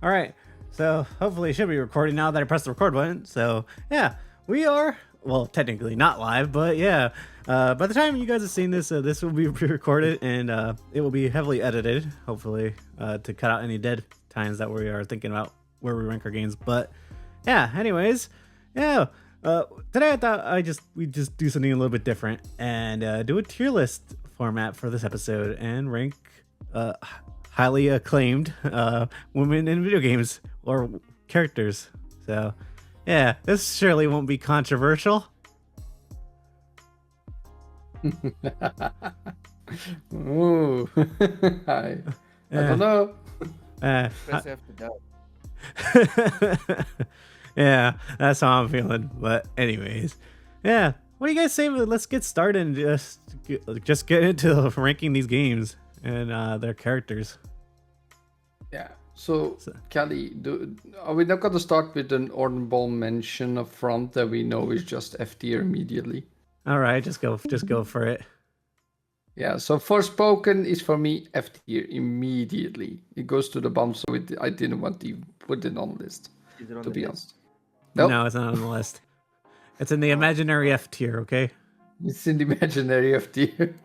All right. So hopefully it should be recording now that I pressed the record button. So yeah, we are, well, technically not live, but yeah. By the time you guys have seen this, this will be pre-recorded and it will be heavily edited, hopefully, to cut out any dead times that we are thinking about where we rank our games. But yeah, anyways, yeah. Today I thought we just do something a little bit different and do a tier list format for this episode and rank highly acclaimed women in video games or characters. So yeah, this surely won't be controversial. Ooh. I don't know. Press F to doubt. Yeah, that's how I'm feeling. But anyways, yeah, what do you guys say? Let's get started and just get into ranking these games and their characters. Yeah. So Kelly, are we not going to start with an honorable mention up front that we know is just F tier immediately? All right, just go for it. Yeah. So Forspoken is for me F tier immediately. It goes to the bottom, so I didn't want to put it on the list. Is it on To the be list? honest. Nope. No, it's not on the list. It's in the imaginary F tier. Okay. It's in the imaginary F tier.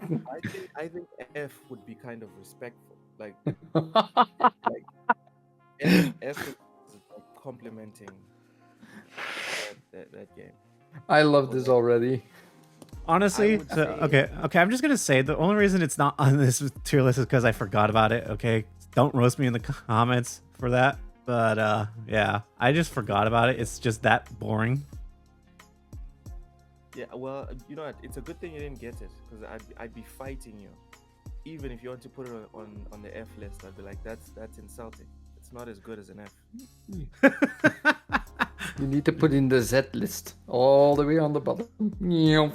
I think F would be kind of respectful. Like Like, F is like complimenting that game. I love this already. Honestly, would so, say- okay. I'm just gonna say the only reason it's not on this tier list is because I forgot about it. Okay, don't roast me in the comments for that. But yeah, I just forgot about it. It's just that boring. Yeah, well, you know what? It's a good thing you didn't get it because I'd be fighting you. Even if you want to put it on the F list, I'd be like, that's insulting. It's not as good as an F. You need to put in the Z list all the way on the bottom. Yeah.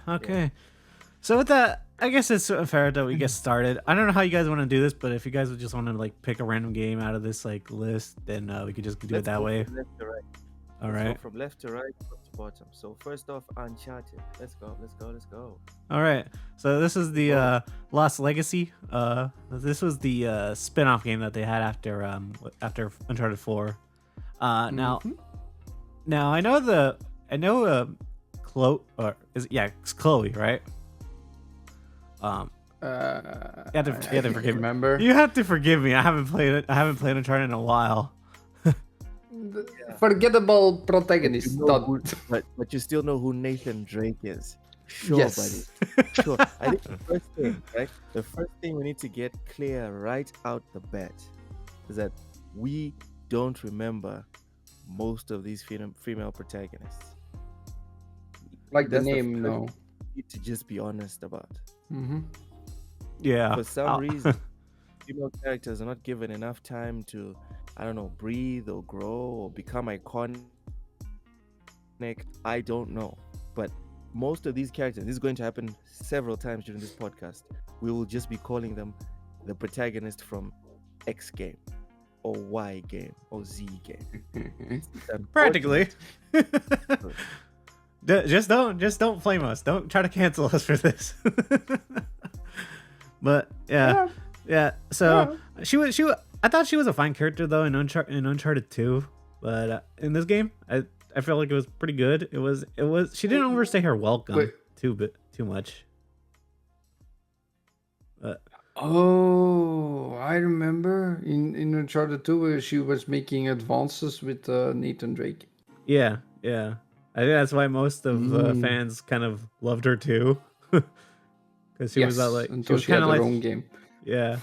Okay. So with that, I guess it's fair that we get started. I don't know how you guys want to do this, but if you guys would just want to like pick a random game out of this like list, then we could just do it Let's that go way. from left to right. All Let's go right. from left to right, top to bottom. So first off, Uncharted. Let's go. All right. So this is the Lost Legacy. This was the spin-off game that they had after Uncharted 4. Now I know Chloe, or is it, yeah, it's Chloe, right? You have to forgive me. Remember? You have to forgive me. I haven't played Uncharted in a while. Forgettable protagonist. You know but you still know who Nathan Drake is. Sure, Yes. buddy. Sure. I think the first thing we need to get clear right out the bat is that we don't remember most of these female protagonists. Like the That's the name, first- no. We need to just be honest about. Mm-hmm. Yeah. For some reason, female characters are not given enough time to, I don't know, breathe or grow or become iconic. I don't know. But most of these characters, this is going to happen several times during this podcast. We will just be calling them the protagonist from X game or Y game or Z game. It's Practically. unfortunate. Just don't flame us. Don't try to cancel us for this. But yeah. So she was. I thought she was a fine character though in Uncharted 2, but in this game, I felt like it was pretty good. It was. She didn't overstay her welcome Wait. too much. Oh, I remember in Uncharted 2 where she was making advances with Nathan Drake. Yeah. I think that's why most of fans kind of loved her too, because she was like until she kind had of her like own game. yeah.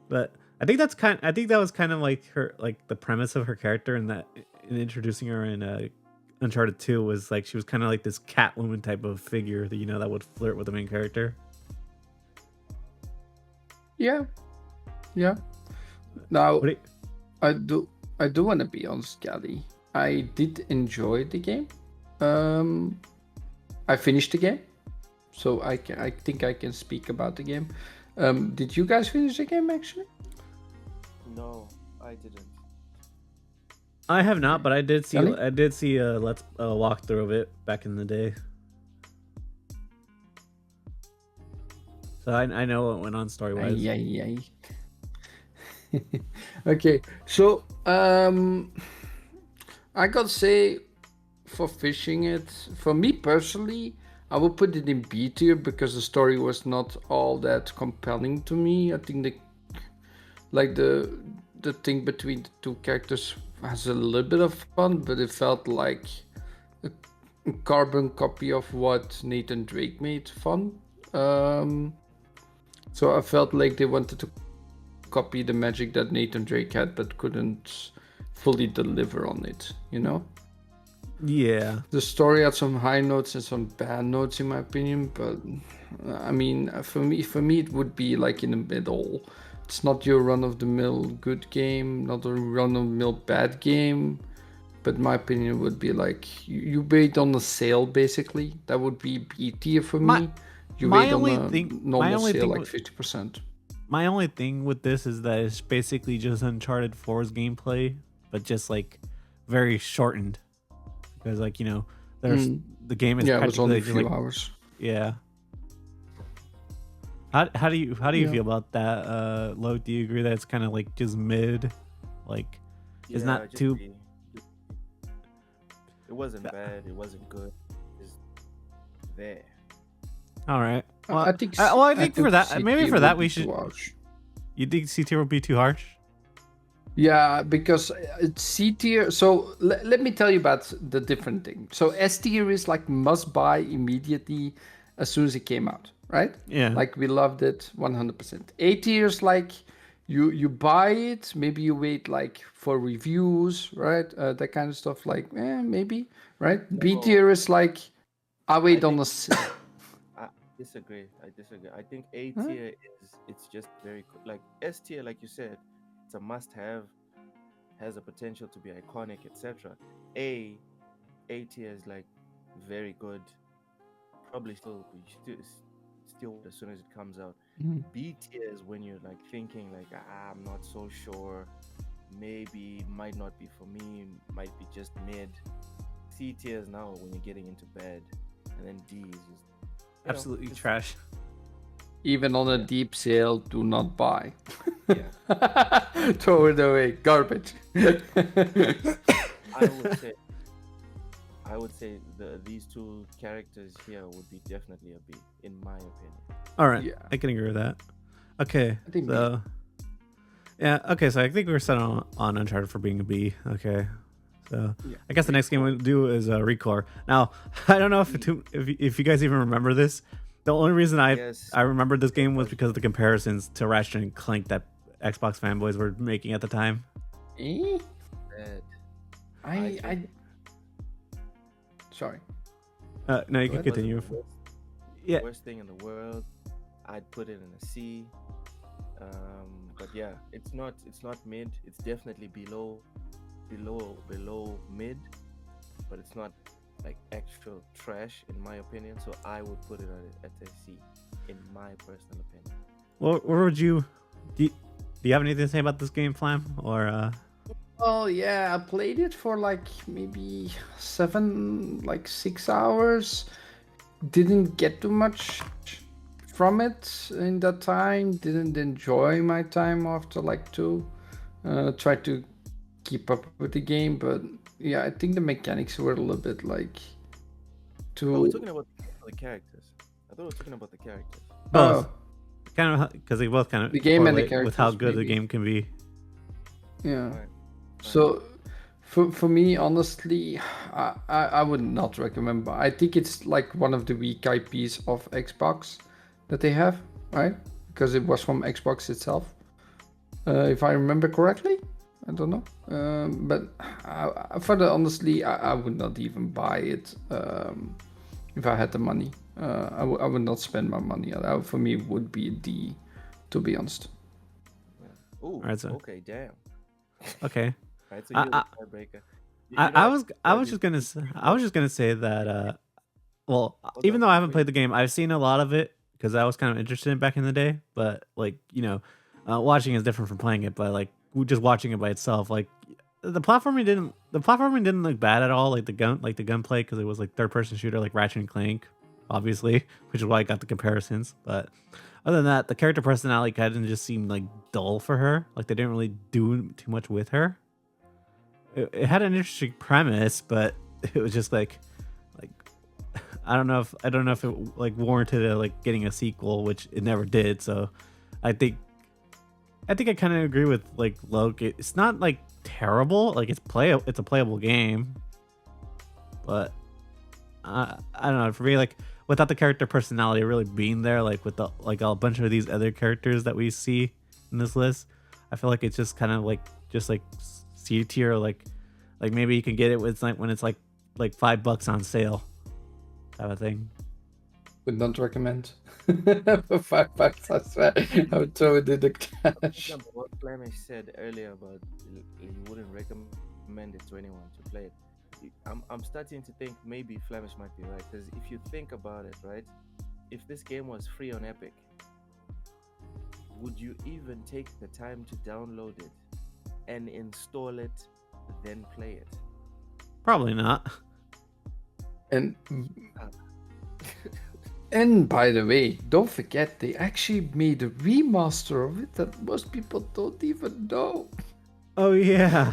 But I think that was kind of like her, like the premise of her character, in introducing her in Uncharted 2 was like she was kind of like this Catwoman type of figure that that would flirt with the main character. Yeah. Now What do you- I do want to be honest, Gally. I did enjoy the game. I finished the game, so I think I can speak about the game. Did you guys finish the game actually? No, I didn't. I have not, but I did see Ellie? a walkthrough of it back in the day. so I know what went on story wise. Ay. Okay, so I gotta say, for fishing it, for me personally, I would put it in B tier because the story was not all that compelling to me. I think the thing between the two characters has a little bit of fun, but it felt like a carbon copy of what Nathan Drake made fun. So I felt like they wanted to copy the magic that Nathan Drake had, but couldn't fully deliver on it, you know? Yeah. The story had some high notes and some bad notes, in my opinion, but I mean, for me, it would be like in the middle. It's not your run-of-the-mill good game, not a run-of-the-mill bad game, but my opinion would be like you wait on the sale, basically. That would be B tier for me. You wait on a normal sale, like 50%. My only thing with this is that it's basically just Uncharted 4's gameplay, but just like very shortened. Because like, you know, there's the game is it was only a practically few hours. Yeah. How do you feel about that, Lo? Do you agree that it's kind of like just mid? Like it's not too it wasn't bad, it wasn't good. It's there. All right. Well, I think I think for that, CT maybe for that we would be should. too harsh. You think C tier would be too harsh? Yeah, because it's C tier. So let me tell you about the different thing. So S tier is like must buy immediately as soon as it came out, right? Yeah. Like we loved it 100%. A tier is like you buy it, maybe you wait like for reviews, right? That kind of stuff. Like maybe, right? B tier is like I wait on the. I disagree. I think A tier it's just very like S tier, like you said, it's a must-have, has a potential to be iconic, etc. A tier is like very good, probably still as soon as it comes out. B tier is when you're like thinking like I'm not so sure, maybe might not be for me, might be just mid. C tier is now when you're getting into bed, and then D is just absolutely trash. Even on a deep sale, do not buy. Yeah. Throw it away, garbage. I would say these two characters here would be definitely a B, in my opinion. All right, Yeah. I can agree with that. Okay, I think so yeah, okay, so I think we're set on Uncharted for being a B. Okay, so I guess the next game we'll do is Recore. Now I don't know if you guys even remember this. The only reason I remembered this game was because of the comparisons to Ratchet and Clank that Xbox fanboys were making at the time. Sorry. No, you can continue. Yeah. Worst thing in the world. I'd put it in a C. But yeah, it's not mid. It's definitely below mid, but it's not like actual trash in my opinion. So I would put it at a C, in my personal opinion. Well, where would you? Do you have anything to say about this game, Flam? Or Oh yeah, I played it for like maybe 6 hours. Didn't get too much from it in that time. Didn't enjoy my time after like 2. Tried to keep up with the game, but yeah, I think the mechanics were a little bit like too. Oh, we're talking about the characters. I thought we were talking about the characters. both? Kind of, because they both kind of The game and the correlate with how characters, good the maybe. game can be. Yeah. Right. So, for me, honestly, I would not recommend. But I think it's like one of the weak IPs of Xbox that they have, right? Because it was from Xbox itself, if I remember correctly. I don't know, but honestly, I would not even buy it if I had the money. I would not spend my money. For me, it would be a D, to be honest. Ooh, Alright, so- okay, damn. Okay. Right, so you're the tiebreaker. I was just gonna say that well, even though I haven't played the game, I've seen a lot of it because I was kind of interested in it back in the day. But like, you know, watching is different from playing it. But like just watching it by itself, like the platforming didn't look bad at all. Like the gunplay, because it was like third person shooter like Ratchet and Clank. obviously, which is why I got the comparisons. But other than that, the character personality kind of just seemed like dull for her. Like they didn't really do too much with her. It had an interesting premise, but it was just like I don't know if it like warranted like getting a sequel, which it never did. So I think I kind of agree with like Loke. It's not like terrible. Like it's a playable game, but I don't know. For me, like without the character personality really being there, like with the like a bunch of these other characters that we see in this list, I feel like it's just kind of like C tier. Like maybe you can get it with like when it's like $5 on sale, type of thing. Would not recommend. For $5, I swear. I would throw it in the trash. What Flemish said earlier about he wouldn't recommend it to anyone to play it. I'm starting to think maybe Flemish might be right, because if you think about it, right, if this game was free on Epic, would you even take the time to download it and install it, then play it? Probably not. And and by the way, don't forget they actually made a remaster of it that most people don't even know. Oh yeah.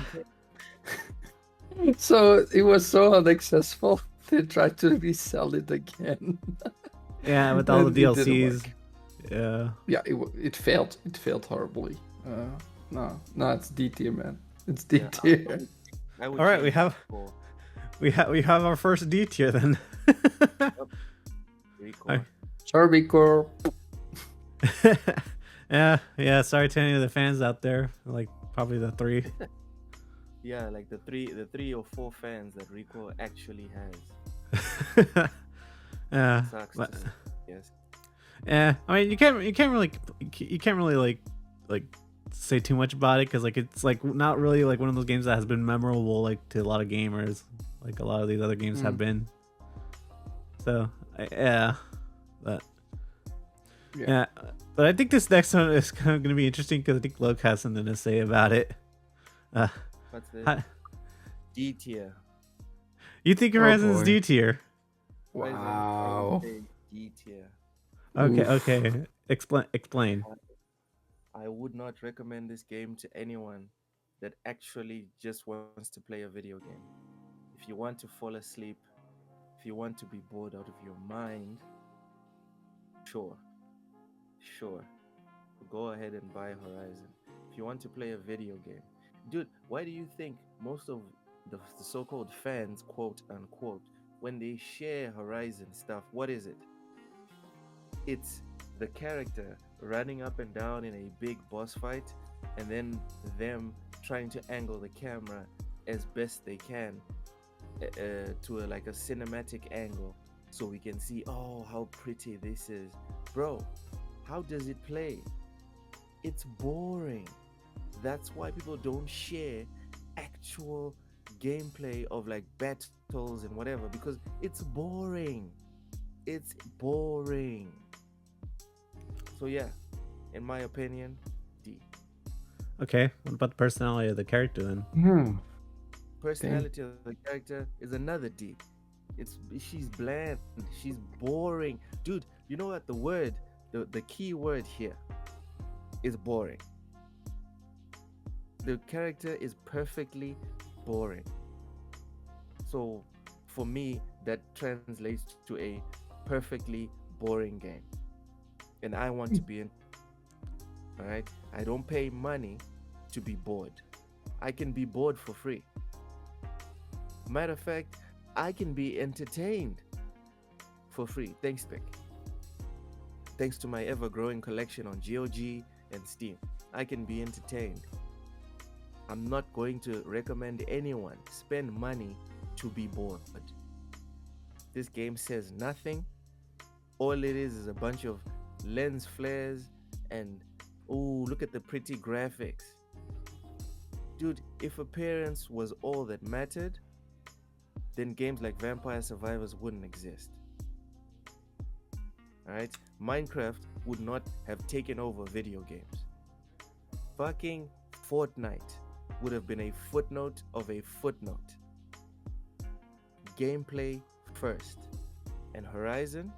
So it was so unaccessible they tried to resell it again. Yeah, with all the And it didn't DLCs. work. Yeah. Yeah, it failed. It failed horribly. No, it's D tier, man. It's D tier. I would All right, change we it have for we have our first D tier then. Recore. Sorry, Core. yeah. Sorry to any of the fans out there. Like probably the 3. Yeah, like the three or four fans that Recore actually has. Yeah. Sucks. But, To see. Yes. yeah. I mean, you can't really like say too much about it because like it's like not really like one of those games that has been memorable like to a lot of gamers, like a lot of these other games have been. So yeah, but yeah, but I think this next one is kind of going to be interesting because I think Luke has something to say about it. What's the D tier? You think Horizon's boy. D tier? Wow. D tier. Okay. Explain. I would not recommend this game to anyone that actually just wants to play a video game. If you want to fall asleep, if you want to be bored out of your mind, sure. Go ahead and buy Horizon. If you want to play a video game, dude, why do you think most of the so-called fans, quote unquote, when they share Horizon stuff, what is it? It's the character running up and down in a big boss fight, and then them trying to angle the camera as best they can to like a cinematic angle, so we can see, oh, how pretty this is. Bro, how does it play? It's boring. That's why people don't share actual gameplay of like battles and whatever, because it's boring. So yeah, in my opinion, D. Okay, what about the personality of the character then? Personality of the character is another D. She's bland, she's boring. Dude, you know what the key word here is boring. The character is perfectly boring. So for me, that translates to a perfectly boring game. And I want to be in. All right? I don't pay money to be bored. I can be bored for free. Matter of fact, I can be entertained for free. Thanks, Pick. Thanks to my ever-growing collection on GOG and Steam, I can be entertained. I'm not going to recommend anyone spend money to be bored. This game says nothing. All it is a bunch of lens flares and look at the pretty graphics. Dude, if appearance was all that mattered, then games like Vampire Survivors wouldn't exist. Alright? Minecraft would not have taken over video games. Fucking Fortnite would have been a footnote of a footnote. Gameplay first. And Horizon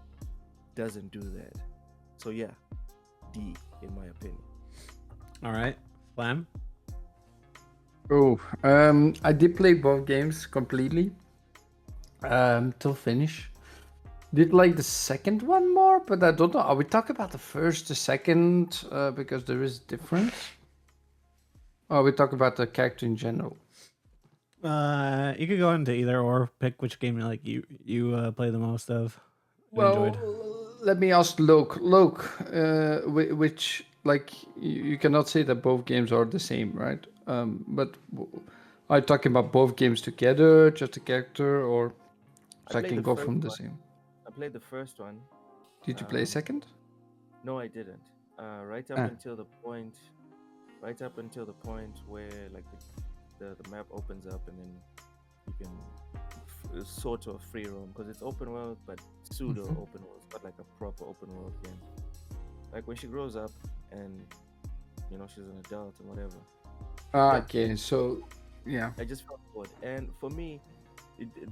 doesn't do that. So yeah, D in my opinion. All right, Flam. Oh, I did play both games completely, till finish. Did like the second one more, but I don't know. Are we talking about the first, the second, because there is difference? Or we talk about the character in general? You could go into either or. Pick which game you play the most of and Well, enjoyed. let me ask Loke. Loke, which like you cannot say that both games are the same, right? But are you talking about both games together, just a character, or I so I played can the go first from the one. same? I played the first one. Did you play Um, second? no, I didn't. Right up Ah. until the point, right up until the point where like the map opens up and then you can sort of free roam because it's open world but pseudo Mhm. open world. It's not like a proper open world game. Like when she grows up and she's an adult and whatever. Ah, Yeah, okay. So, yeah. I just felt bored. And for me,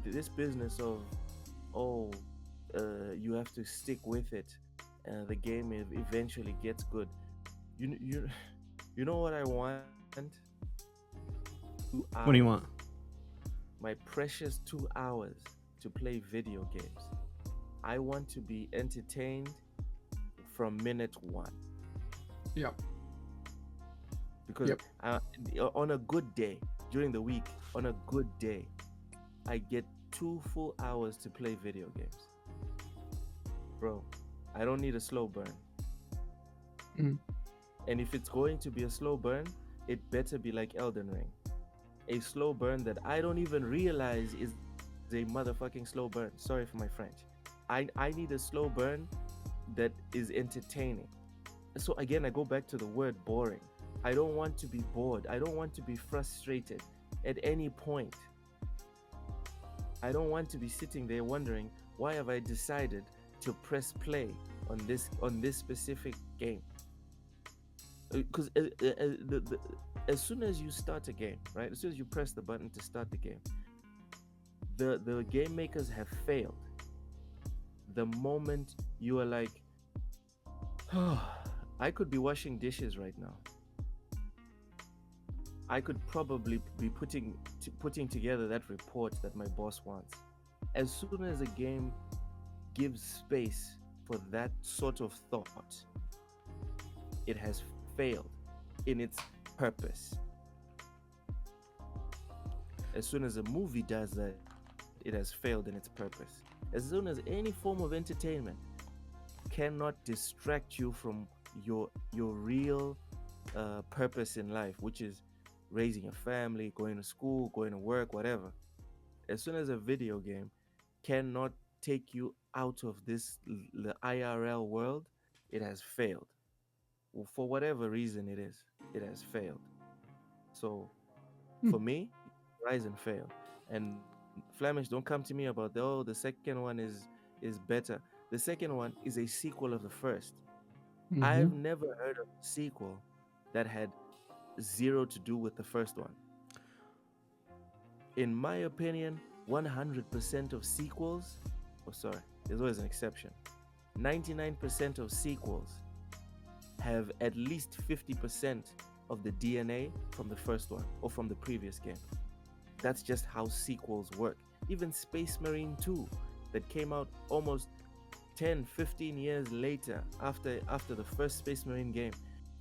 this business of oh, you have to stick with it. The game eventually gets good. You you you know what I want? 2 hours. What do you want? My precious 2 hours to play video games. I want to be entertained from minute one Yeah. because Yep. on a good day during the week, on a good day, I get 2 full hours to play video games. Bro, I don't need a slow burn. Mm. And if it's going to be a slow burn, it better be like Elden Ring. A slow burn that I don't even realize is a motherfucking slow burn. Sorry for my French. I need a slow burn that is entertaining. So again, I go back to the word boring. I don't want to be bored. I don't want to be frustrated at any point. I don't want to be sitting there wondering why have I decided to press play on this specific game. Because as soon as you start a game, right? As soon as you press the button to start the game, the game makers have failed. The moment you are like, oh, I could be washing dishes right now. I could probably be putting together that report that my boss wants. As soon as a game gives space for that sort of thought, it has failed in its purpose. As soon as a movie does that, it has failed in its purpose. As soon as any form of entertainment cannot distract you from your real purpose in life, which is raising a family, going to school, going to work, whatever. As soon as a video game cannot take you out of the IRL world, it has failed. For whatever reason it has failed. So for me, rise and fail. And Flemish, don't come to me about the second one is better. The second one is a sequel of the first. Mm-hmm. I've never heard of a sequel that had zero to do with the first one. In my opinion, 100% of sequels, oh sorry, there's always an exception. 99% of sequels have at least 50% of the DNA from the first one or from the previous game. That's just how sequels work. Even Space Marine 2 that came out almost 10, 15 years later after the first Space Marine game,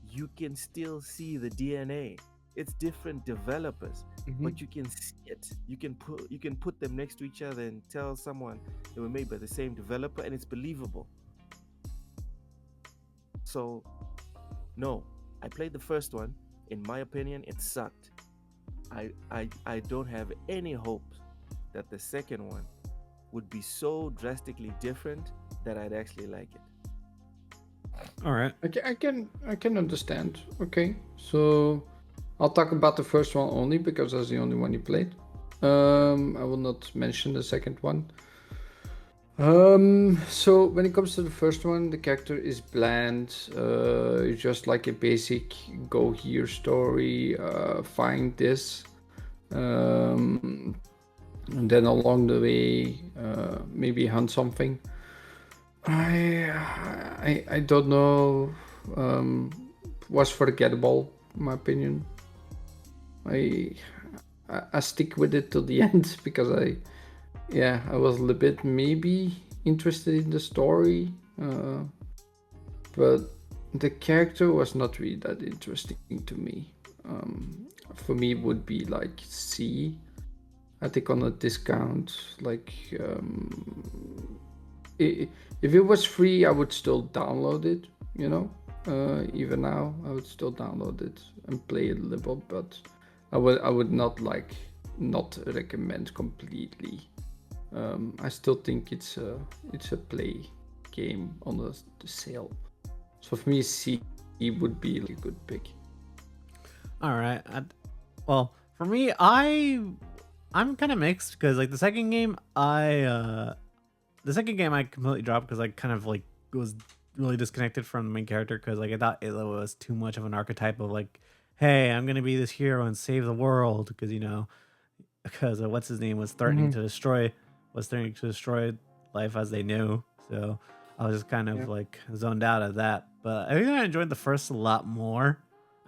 you can still see the DNA. It's different developers, but you can see it. You can put them next to each other and tell someone they were made by the same developer and it's believable. So no, I played the first one. In my opinion, it sucked. I don't have any hope that the second one would be so drastically different that I'd actually like it. All right. I can understand. Okay, so I'll talk about the first one only because that's the only one you played. I will not mention the second one. So when it comes to the first one, the character is bland. It's just like a basic go here story. Find this, and then along the way, maybe hunt something. I don't know. Um, was forgettable, in my opinion. I I stick with it till the end because I was a little bit maybe interested in the story, but the character was not really that interesting to me. For me, it would be like C. I think on a discount, like if it was free, I would still download it. You know, even now, I would still download it and play it a little. But I would not not recommend completely. I still think it's a play game on the sale. So for me, C would be like a good pick. All right. Well, for me, I'm kind of mixed because like the second game I completely dropped because I kind of like was really disconnected from the main character because like I thought it was too much of an archetype of like, hey, I'm gonna be this hero and save the world because because what's his name was threatening to destroy life as they knew. So I was just kind of Yeah. like zoned out of that. But I think I enjoyed the first a lot more.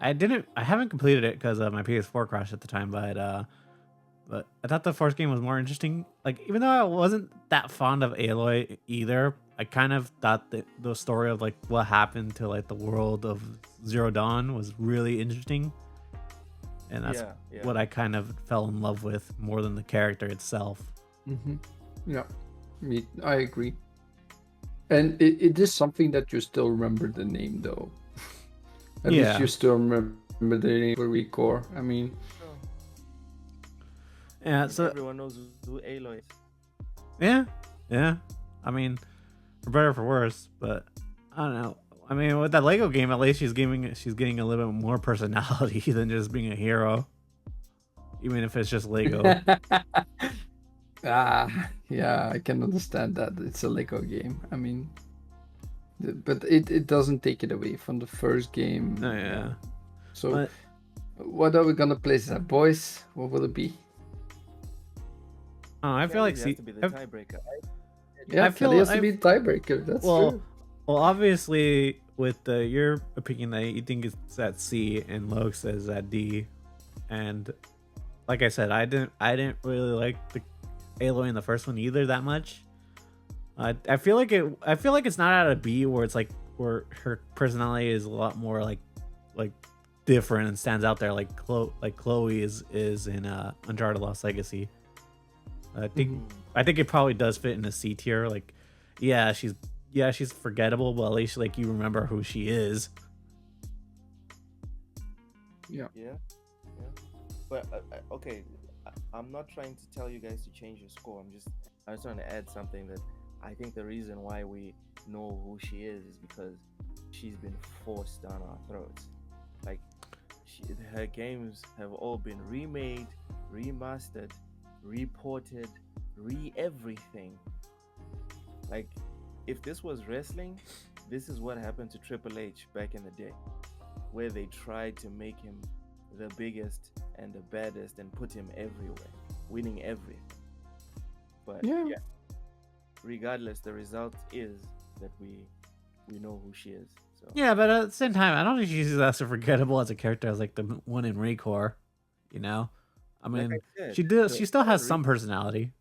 I haven't completed it because my PS4 crashed at the time, but I thought the first game was more interesting. Like even though I wasn't that fond of Aloy either, I kind of thought that the story of like what happened to like the world of Zero Dawn was really interesting, and that's Yeah. what I kind of fell in love with more than the character itself. Mm-hmm. Yeah, I agree. And it is something that you still remember the name, though. At least Yeah, you still remember the name for Recore. I mean, Oh, yeah. and So everyone knows who Aloy is. yeah, yeah. I mean, for better or for worse, but I don't know. I mean, with that Lego game, at least she's getting a little bit more personality than just being a hero, even if it's just Lego. yeah, I can understand that. It's a Lego game. I mean, but it doesn't take it away from the first game. Oh yeah, So, but what are we gonna place that, boys? What will it be? I feel like It has see, to be the tiebreaker. Yeah, I it feel has to be a tiebreaker. That's well, true. well, obviously with your opinion that you think it's at C and Loke says at D, and like I said, I didn't really like the Aloy in the first one either that much. I feel like it's not at a B where it's like where her personality is a lot more like different and stands out there like Chloe is in Uncharted Lost Legacy. I think it probably does fit in a C tier. Like, yeah, she's forgettable, but at least like you remember who she is. Yeah. Yeah. But okay, I'm not trying to tell you guys to change your score. I'm just trying to add something that I think the reason why we know who she is because she's been forced down our throats. Like her games have all been remade, remastered, reported, everything. Like if this was wrestling, this is what happened to Triple H back in the day, where they tried to make him the biggest and the baddest and put him everywhere, winning everything. But Yeah. regardless, the result is that we know who she is. So Yeah, but at the same time, I don't think she's as forgettable as a character as like the one in Recore. You know, I like I mean, said, she does. the She still one in has some personality.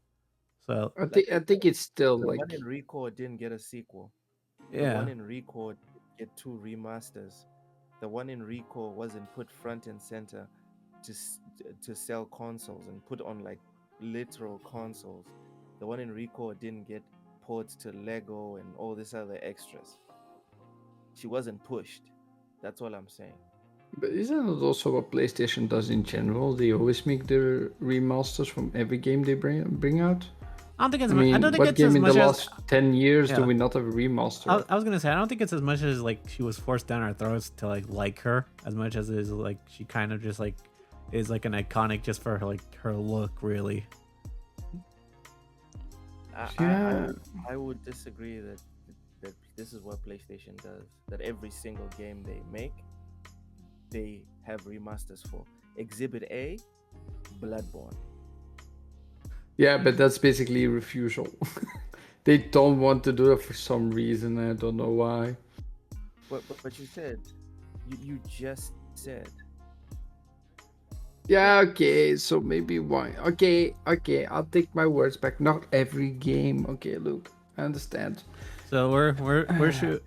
So I think it's still the one like in Record didn't get a sequel. The yeah, one in Record get two remasters. The one in Record wasn't put front and center to sell consoles and put on like literal consoles. The one in Record didn't get ports to Lego and all this other extras. She wasn't pushed. That's all I'm saying. But isn't it also what PlayStation does in general? They always make their remasters from every game they bring out. I don't think it's. I I don't mean, think what it's as game in the much as. last 10 years do Yeah, we not have a remaster of? I was gonna say I don't think it's as much as like she was forced down our throats to like her as much as it is like she kind of just like is like an iconic just for her, like her look really. Yeah. I would disagree that this is what PlayStation does. That every single game they make, they have remasters for. Exhibit A, Bloodborne. Yeah, but that's basically refusal. They don't want to do it for some reason. I don't know why. But you said, you just said. Yeah, okay, so maybe why? Okay, I'll take my words back. Not every game. Okay, Luke, I understand. So where should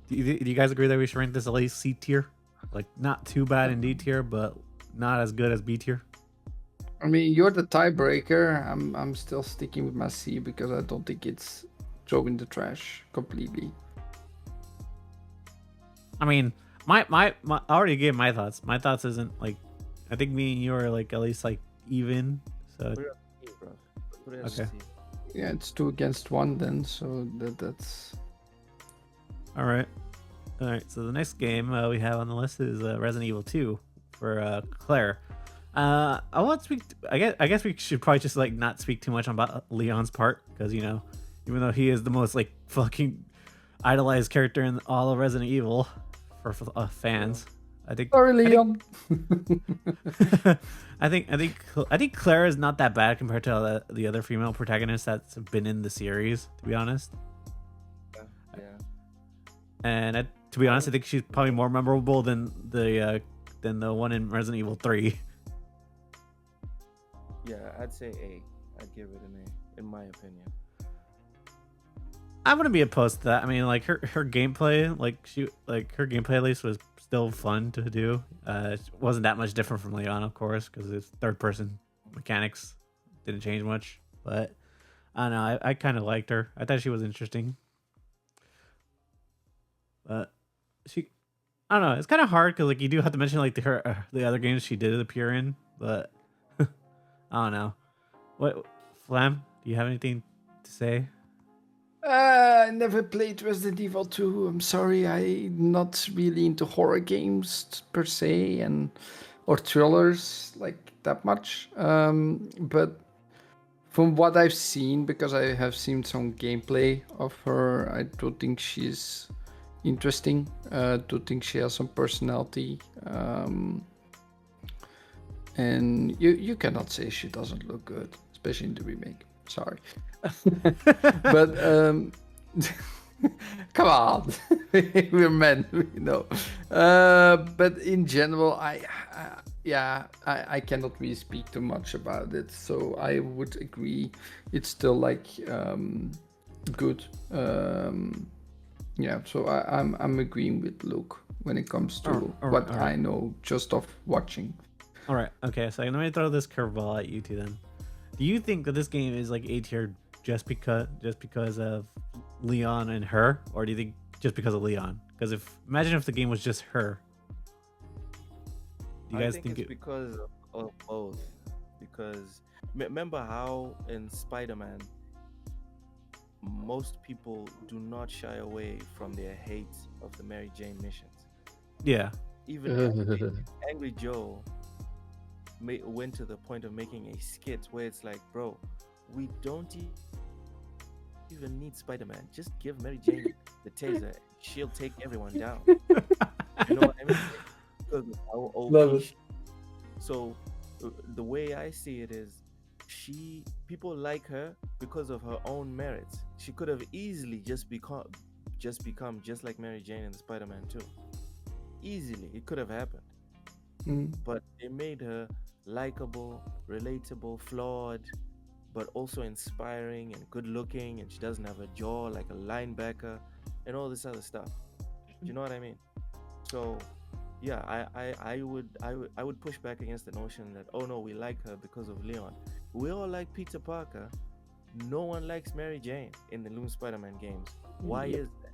do you guys agree that we should rank this at least C tier? Like not too bad in D tier, but not as good as B tier. I mean, you're the tiebreaker. I'm still sticking with my C because I don't think it's throw in the trash completely. I mean, my I already gave my thoughts. My thoughts isn't like, I think me and you are like at least like even. So Put it on C, bro. Put it on Okay. C. Yeah, it's 2-1 then, so that's all right. So the next game we have on the list is Resident Evil 2 for Claire. I won't speak. I guess we should probably just like not speak too much about Leon's part because you know, even though he is the most like fucking idolized character in all of Resident Evil for fans, I think. sorry, Leon. I think Claire is not that bad compared to the other female protagonists that's been in the series. To be honest, Yeah. and to be honest, I think she's probably more memorable than the one in Resident Evil 3. Yeah, I'd say A. I'd give it an A, in my opinion. I wouldn't be opposed to that. I mean, like her gameplay, her gameplay at least was still fun to do. It wasn't that much different from Leon, of course, because it's third person mechanics didn't change much. But I don't know. I kind of liked her. I thought she was interesting. But I don't know. It's kind of hard because like you do have to mention like the other games she did appear in. But I don't know. What, Flam? Do you have anything to say? I never played Resident Evil 2. I'm sorry, I'm not really into horror games per se and or thrillers like that much. But from what I've seen, because I have seen some gameplay of her, I don't think she's interesting. I don't think she has some personality. And you cannot say she doesn't look good, especially in the remake. Sorry. But come on, we're men, we know. But in general, I cannot really speak too much about it. So I would agree, it's still like good. Yeah, so I'm agreeing with Luke when it comes to what I know just of watching. All right. Okay. So let me throw this curveball at you two then. Do you think that this game is like A tier just because of Leon and her, or do you think just because of Leon? Because imagine if the game was just her. Do you guys think it's because of both? Because remember how in Spider-Man, most people do not shy away from their hate of the Mary Jane missions. Yeah. Even Angry Joe went to the point of making a skit where it's like, bro, we don't even need Spider-Man. Just give Mary Jane the taser. She'll take everyone down. You know what I mean? Because of how OP so the way I see it is, people like her because of her own merits. She could have easily just become just like Mary Jane in the Spider-Man 2. Easily, it could have happened. But they made her likable, relatable, flawed, but also inspiring and good looking, and she doesn't have a jaw like a linebacker and all this other stuff. Do you know what I mean? So yeah, I would push back against the notion that, oh no, we like her because of Leon. We all like Peter Parker. No one likes Mary Jane in the new Spider-Man games. Why is that?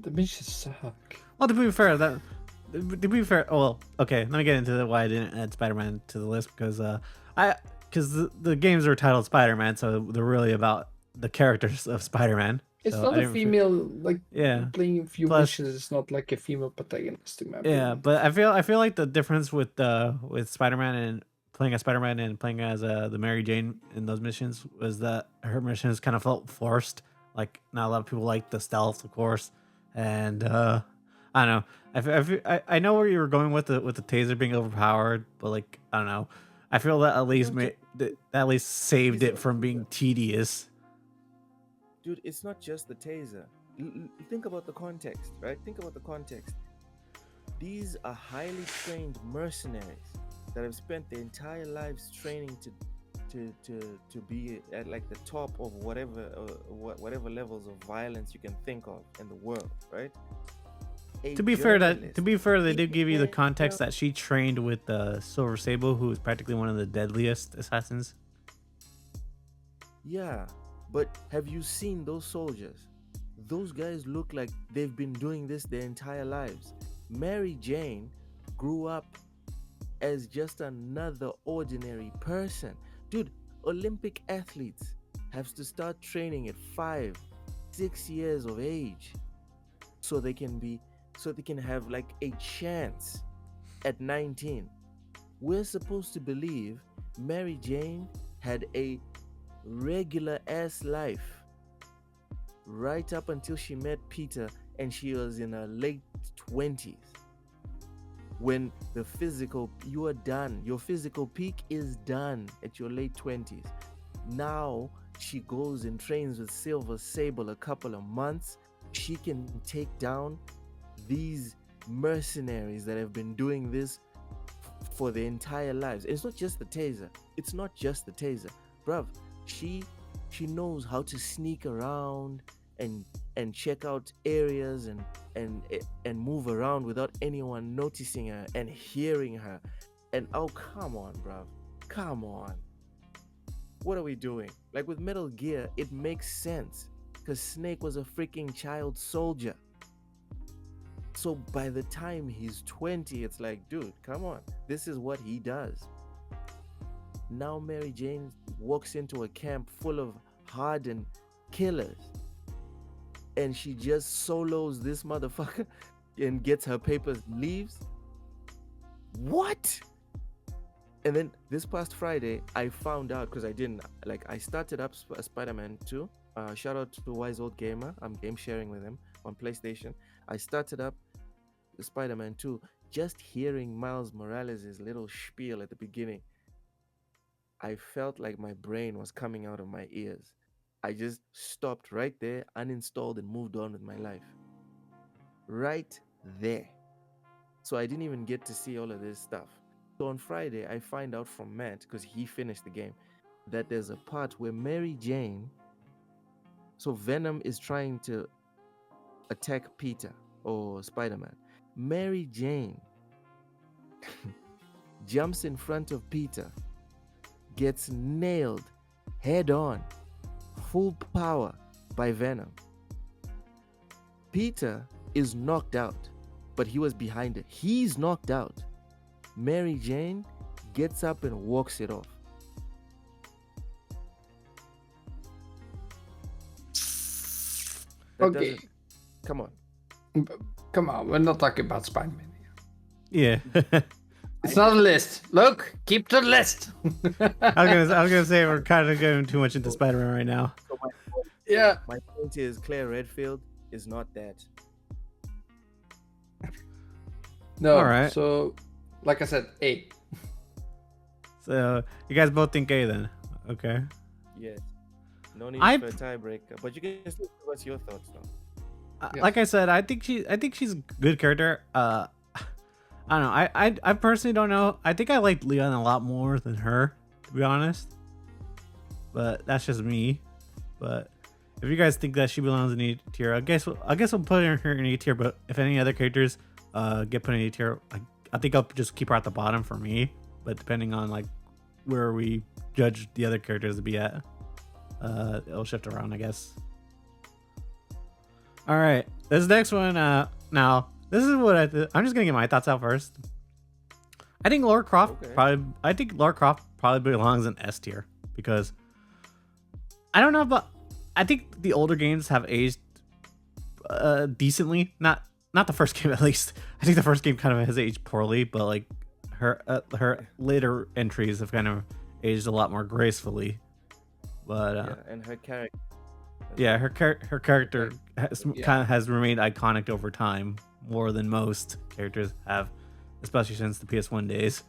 The missions suck. Well, to be fair, well, okay, let me get into why I didn't add Spider-Man to the list because the games are titled Spider-Man, so they're really about the characters of Spider-Man. It's So not a female playing a few Plus, missions. It's not like a female protagonist. Yeah, but I feel like the difference with Spider-Man and playing as Spider-Man and playing as the Mary Jane in those missions was that her missions kind of felt forced. Like not a lot of people like the stealth, of course, and I don't know. I know where you were going with the taser being overpowered, but like I don't know. I feel that at least saved it from being tedious. dude, it's not just the taser. Think about the context, right? Think about the context. These are highly trained mercenaries that have spent their entire lives training to be at like the top of whatever levels of violence you can think of in the world, right? To be fair, they he did give you the can't context tell- that she trained with Silver Sable, who is practically one of the deadliest assassins. Yeah, but have you seen those soldiers? Those guys look like they've been doing this their entire lives. Mary Jane grew up as just another ordinary person. Dude, Olympic athletes have to start training at 5, 6 years of age so they can have like a chance at 19. We're supposed to believe Mary Jane had a regular ass life right up until she met Peter and she was in her late 20s. When you are done, your physical peak is done at your late 20s. Now she goes and trains with Silver Sable a couple of months. She can take down these mercenaries that have been doing this for their entire lives. It's not just the taser. Bruv, she knows how to sneak around and check out areas and move around without anyone noticing her and hearing her. And oh, come on, bruv. Come on. What are we doing? Like with Metal Gear, it makes sense because Snake was a freaking child soldier. So by the time he's 20, it's like, dude, come on. This is what he does. Now Mary Jane walks into a camp full of hardened killers and she just solos this motherfucker and gets her papers, leaves. What? And then this past Friday, I found out because I started up Spider-Man 2. Shout out to Wise Old Gamer. I'm game sharing with him on PlayStation. I started up the Spider-Man 2 just hearing Miles Morales' little spiel at the beginning. I felt like my brain was coming out of my ears. I just stopped right there, uninstalled, and moved on with my life. Right there. So I didn't even get to see all of this stuff. So on Friday, I find out from Matt, because he finished the game, that there's a part where Mary Jane, so Venom is trying to attack Peter or Spider-Man. Mary Jane jumps in front of Peter, gets nailed head on, full power by Venom. Peter is knocked out, but he was behind it. He's knocked out. Mary Jane gets up and walks it off. Okay. Come on. Come on, we're not talking about Spider-Man here. Yeah. It's not a list. Look, keep the list. I was gonna say we're kind of going too much into Spider-Man right now. So Yeah. my point is Claire Redfield is not that. No. All right. So, like I said, A. So you guys both think A then? Okay. Yes. No need I- for a tiebreaker, but you can still give us your thoughts though. Yeah. Like I said, I think she's a good character. I don't know. I personally don't know. I think I liked Leon a lot more than her, to be honest. But that's just me. But if you guys think that she belongs in E tier, I guess we'll put her in E tier. But if any other characters get put in E tier, I think I'll just keep her at the bottom for me. But depending on like where we judge the other characters to be at, it'll shift around, I guess. All right, this next one. Now this is what I'm just gonna get my thoughts out first. I think Lara Croft probably belongs in S tier because I don't know, but I think the older games have aged decently. Not the first game, at least. I think the first game kind of has aged poorly, but like her later entries have kind of aged a lot more gracefully. But Yeah, and her character. yeah, her character has, Yeah. kind of has remained iconic over time more than most characters have, especially since the PS1 days.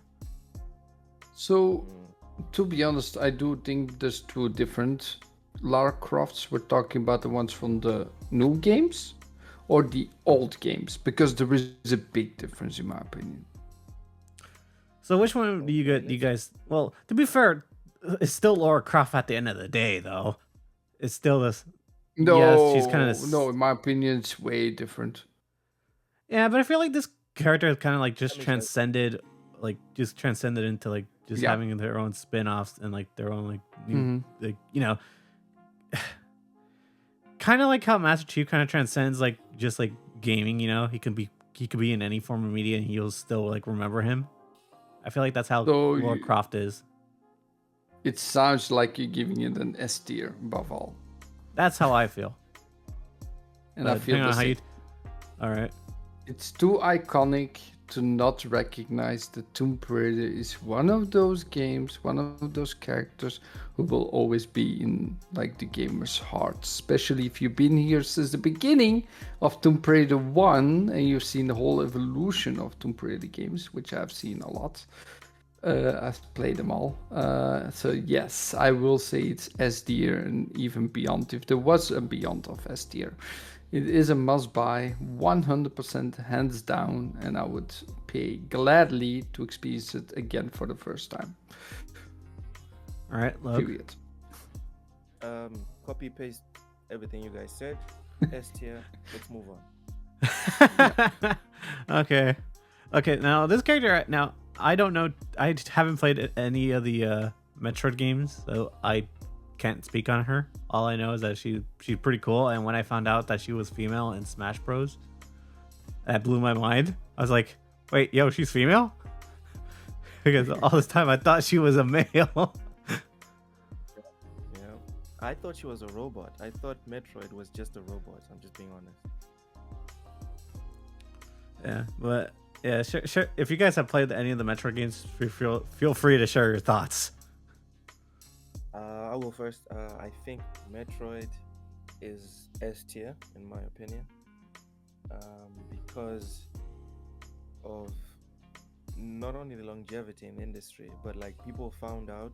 So, to be honest, I do think there's two different Lara Crofts, we're talking about the ones from the new games or the old games, because there is a big difference in my opinion. So which one do you get? You guys? Well, to be fair, it's still Laura Croft at the end of the day, though. It's still this. No, Yes, she's kind of. no, in my opinion, it's way different. Yeah, but I feel like this character is kind of like just That makes sense. transcended, like just transcended into like just Yeah. having their own spin-offs and like their own like new, Mhm. like kind of like how Master Chief kind of transcends like just like gaming. He could be in any form of media and you'll still like remember him. I feel like that's how So Laura Croft is. It sounds like you're giving it an S tier above all, That's how I feel. and I But feel depending the on how same. All right. It's too iconic to not recognize that Tomb Raider is one of those games, one of those characters who will always be in like the gamer's heart, especially if you've been here since the beginning of Tomb Raider 1 and you've seen the whole evolution of Tomb Raider games, which I've seen a lot. I've played them all. So yes, I will say it's S tier and even beyond, if there was a beyond of S tier. It is a must-buy, 100% hands down, and I would pay gladly to experience it again for the first time. All right, look. Period. Copy paste everything you guys said. S tier. Let's move on. Okay. Now this character. Now I don't know. I haven't played any of the Metroid games, so I can't speak on her. All I know is that she's pretty cool. And when I found out that she was female in Smash Bros, that blew my mind. I was like, "Wait, yo, she's female?" Because all this time I thought she was a male. Yeah. I thought she was a robot. I thought Metroid was just a robot. I'm just being honest. Yeah, but yeah, sure. If you guys have played any of the Metroid games, feel free to share your thoughts. I will first. I think Metroid is S tier in my opinion, because of not only the longevity in the industry, but like people found out.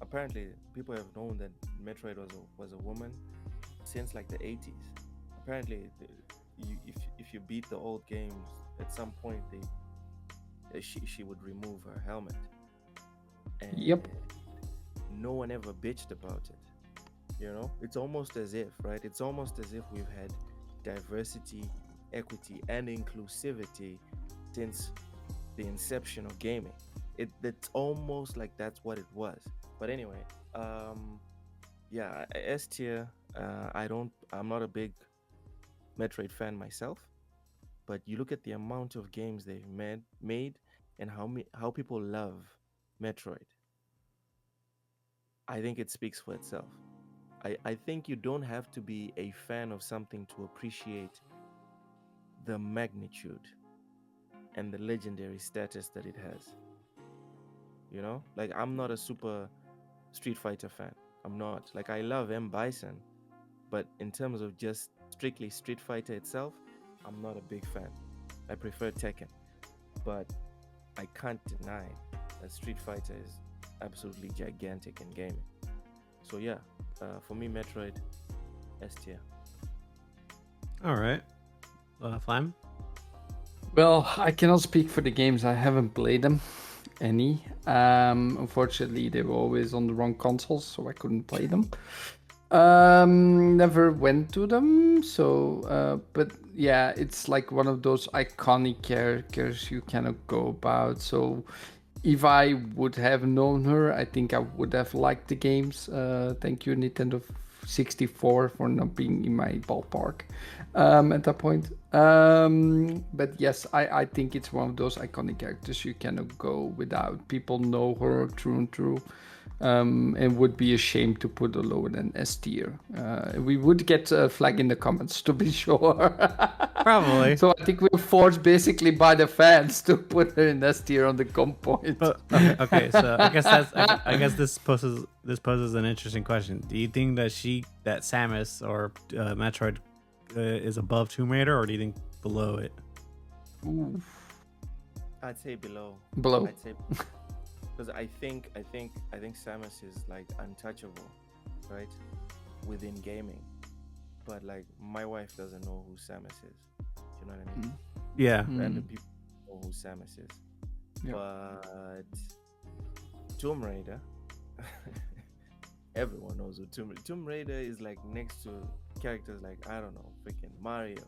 Apparently, people have known that Metroid was a woman since like the 80s. Apparently, if you beat the old games, at some point she would remove her helmet. And Yep. no one ever bitched about it. It's almost as if, right? It's almost as if we've had diversity, equity, and inclusivity since the inception of gaming. It's almost like that's what it was. But anyway, yeah, S tier. I'm not a big Metroid fan myself, but you look at the amount of games they've made and how people love Metroid. I think it speaks for itself. I think you don't have to be a fan of something to appreciate the magnitude and the legendary status that it has. Like I'm not a super Street Fighter fan. I'm not. Like I love M. Bison, but in terms of just strictly Street Fighter itself, I'm not a big fan. I prefer Tekken, but I can't deny that Street Fighter is absolutely gigantic in gaming. So yeah, for me, Metroid, S tier. All right, Flam. Well, I cannot speak for the games. I haven't played them any. Unfortunately, they were always on the wrong consoles, so I couldn't play them. Never went to them. So, but yeah, it's like one of those iconic characters you cannot go about. So, if I would have known her, I think I would have liked the games. Thank you, Nintendo 64, for not being in my ballpark at that point. But yes, I think it's one of those iconic characters you cannot go without. People know her through and through. And would be ashamed to put her lower than S tier. We would get a flag in the comments, to be sure. Probably. So I think we're forced basically by the fans to put her in S tier on the comp point. But, okay, so I guess this poses an interesting question. Do you think that Samus or Metroid is above Tomb Raider, or do you think below it? Ooh. I'd say below. Below. I'd say because I think Samus is like untouchable, right? within gaming, but like my wife doesn't know who Samus is. Do you know what I mean? Yeah. Random people know who Samus is, Yeah. but Tomb Raider, everyone knows who Tomb Raider is. Like next to characters like, I don't know, freaking Mario.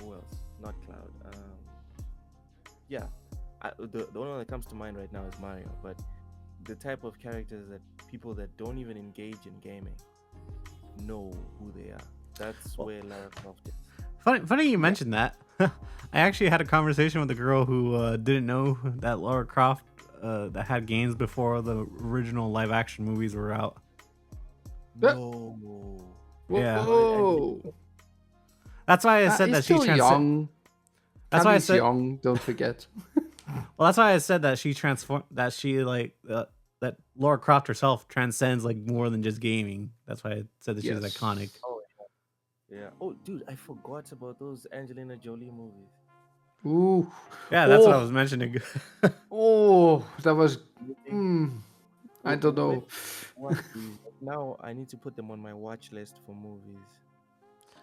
Who else? Not Cloud. Yeah, the only one that comes to mind right now is Mario. But the type of characters that people that don't even engage in gaming know who they are. That's where Lara Croft is. Funny you mentioned that. I actually had a conversation with a girl who didn't know that Lara Croft that had games before the original live action movies were out. No. Yeah. Whoa. That's why I said He's that she still young. That's why I Cammy's said. young. Don't forget. Well, that's why I said that she transform. That she like that Lara Croft herself transcends like more than just gaming. That's why I said that she was Yes. iconic. Oh yeah. Oh dude, I forgot about those Angelina Jolie movies. Ooh. Yeah, that's what I Oh. was mentioning. Oh, that was. You think- I don't know. What these? Now I need to put them on my watch list for movies.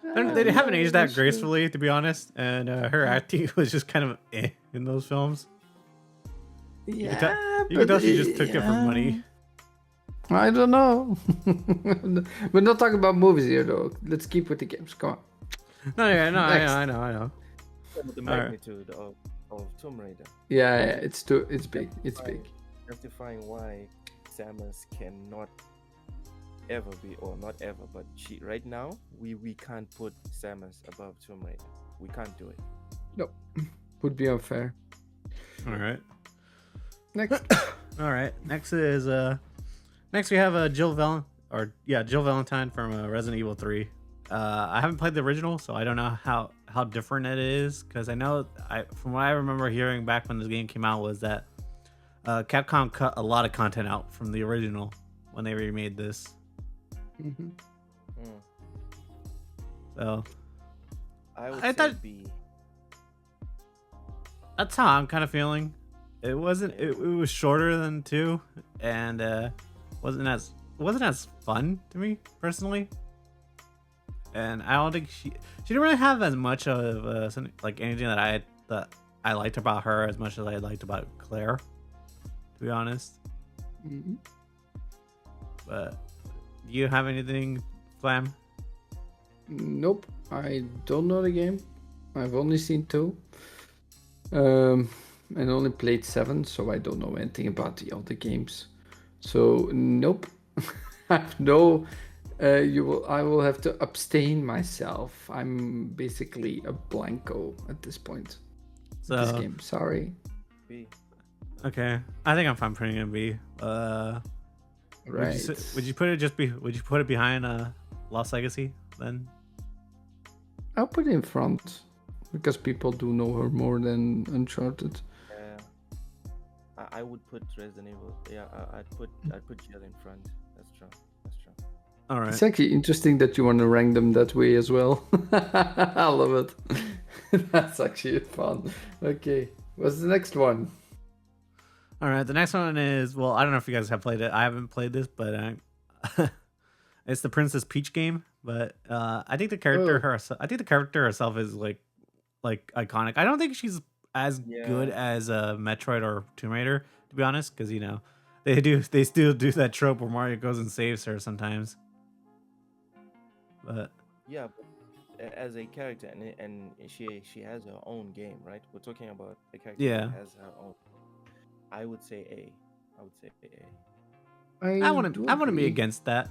They haven't aged that gracefully, to be honest, and her acting was just kind of in those films. Yeah, You can tell she just took it for money. I don't know. We're not talking about movies here, though. Let's keep with the games. Come on. No, yeah, no, Next. I know. The All right. magnitude of Tomb Raider. Yeah, it's big. It's big. Justifying why Samus cannot ever be, or not ever, but she right now we can't put Samus above Tomb Raider. We can't do it. Nope. Would be unfair. All right. Next. All right. Next is next we have Jill Valentine from Resident Evil 3. I haven't played the original, so I don't know how different it is, because I know from what I remember hearing back when this game came out was that Capcom cut a lot of content out from the original when they remade this. Mm-hmm. So I say thought B. That's how I'm kind of feeling. It wasn't. It was shorter than 2, and wasn't as fun to me personally. And I don't think she didn't really have as much of like anything that I liked about her as much as I liked about Claire, to be honest. Mm-hmm. But do you have anything, Flam? Nope. I don't know the game. I've only seen 2. And only played 7, so I don't know anything about the other games. So nope. I have no. I will have to abstain myself. I'm basically a blanco at this point. So This game. Sorry. B. okay, I think I'm fine putting it in B. Right. Would you put it behind Lost Legacy then? I'll put it in front because people do know her more than Uncharted. I would put Resident Evil. Yeah, I'd put Jill in front. That's true. All right. It's actually interesting that you want to rank them that way as well. I love it. That's actually fun. Okay, what's the next one? All right, the next one is, well, I don't know if you guys have played it. I haven't played this, but it's the Princess Peach game. But I think the character herself is like iconic. I don't think she's as good as Metroid or Tomb Raider, to be honest, because they still do that trope where Mario goes and saves her sometimes. But yeah, but as a character, and she has her own game, right? We're talking about a character that has her own. I would say A. I wouldn't be against that.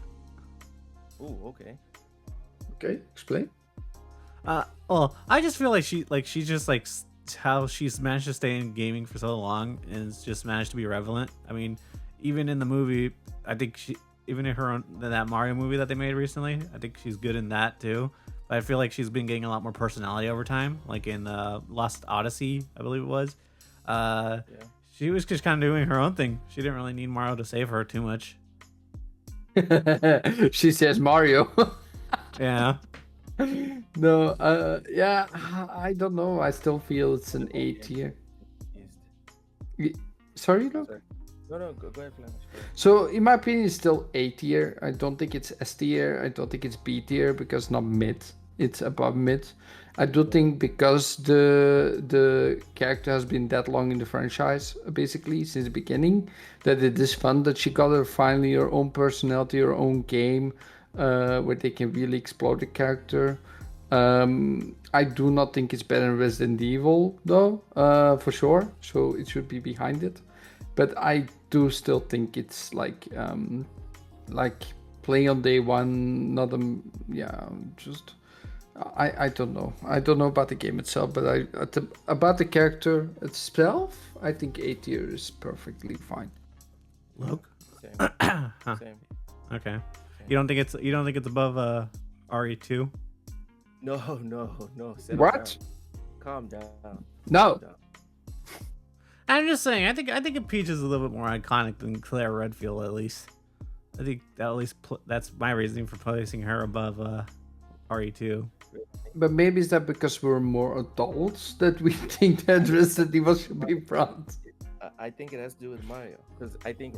Ooh, okay. Okay, explain. Well, I just feel like she's just like how she's managed to stay in gaming for so long and has just managed to be relevant. I mean, even in the movie, I think even in that Mario movie that they made recently, I think she's good in that too. But I feel like she's been getting a lot more personality over time, like in Lost Odyssey, I believe it was. She was just kind of doing her own thing. She didn't really need Mario to save her too much. She says Mario. Yeah. No, yeah, I don't know. I still feel it's an A tier. Sorry, look. No, go ahead, Flemish. Go ahead. So in my opinion, it's still A tier. I don't think it's S tier. I don't think it's B tier because not mid. It's above mid. I do think because the character has been that long in the franchise, basically since the beginning, that it is fun that she got her finally her own personality, her own game, where they can really explore the character. I do not think it's better than Resident Evil though, for sure. So it should be behind it. But I do still think it's like playing on day one. Not just I don't know. I don't know about the game itself, but about the character itself, I think A tier is perfectly fine. Luke? Same. Huh. Same. Okay. You don't think it's above RE2? No. Settle What? down. Calm down. No. Calm down. I'm just saying. I think Peach is a little bit more iconic than Claire Redfield, at least. I think that at least that's my reasoning for placing her above RE2. But maybe is that because we're more adults that we think that Resident Evil should be front? I think it has to do with Mario, because I think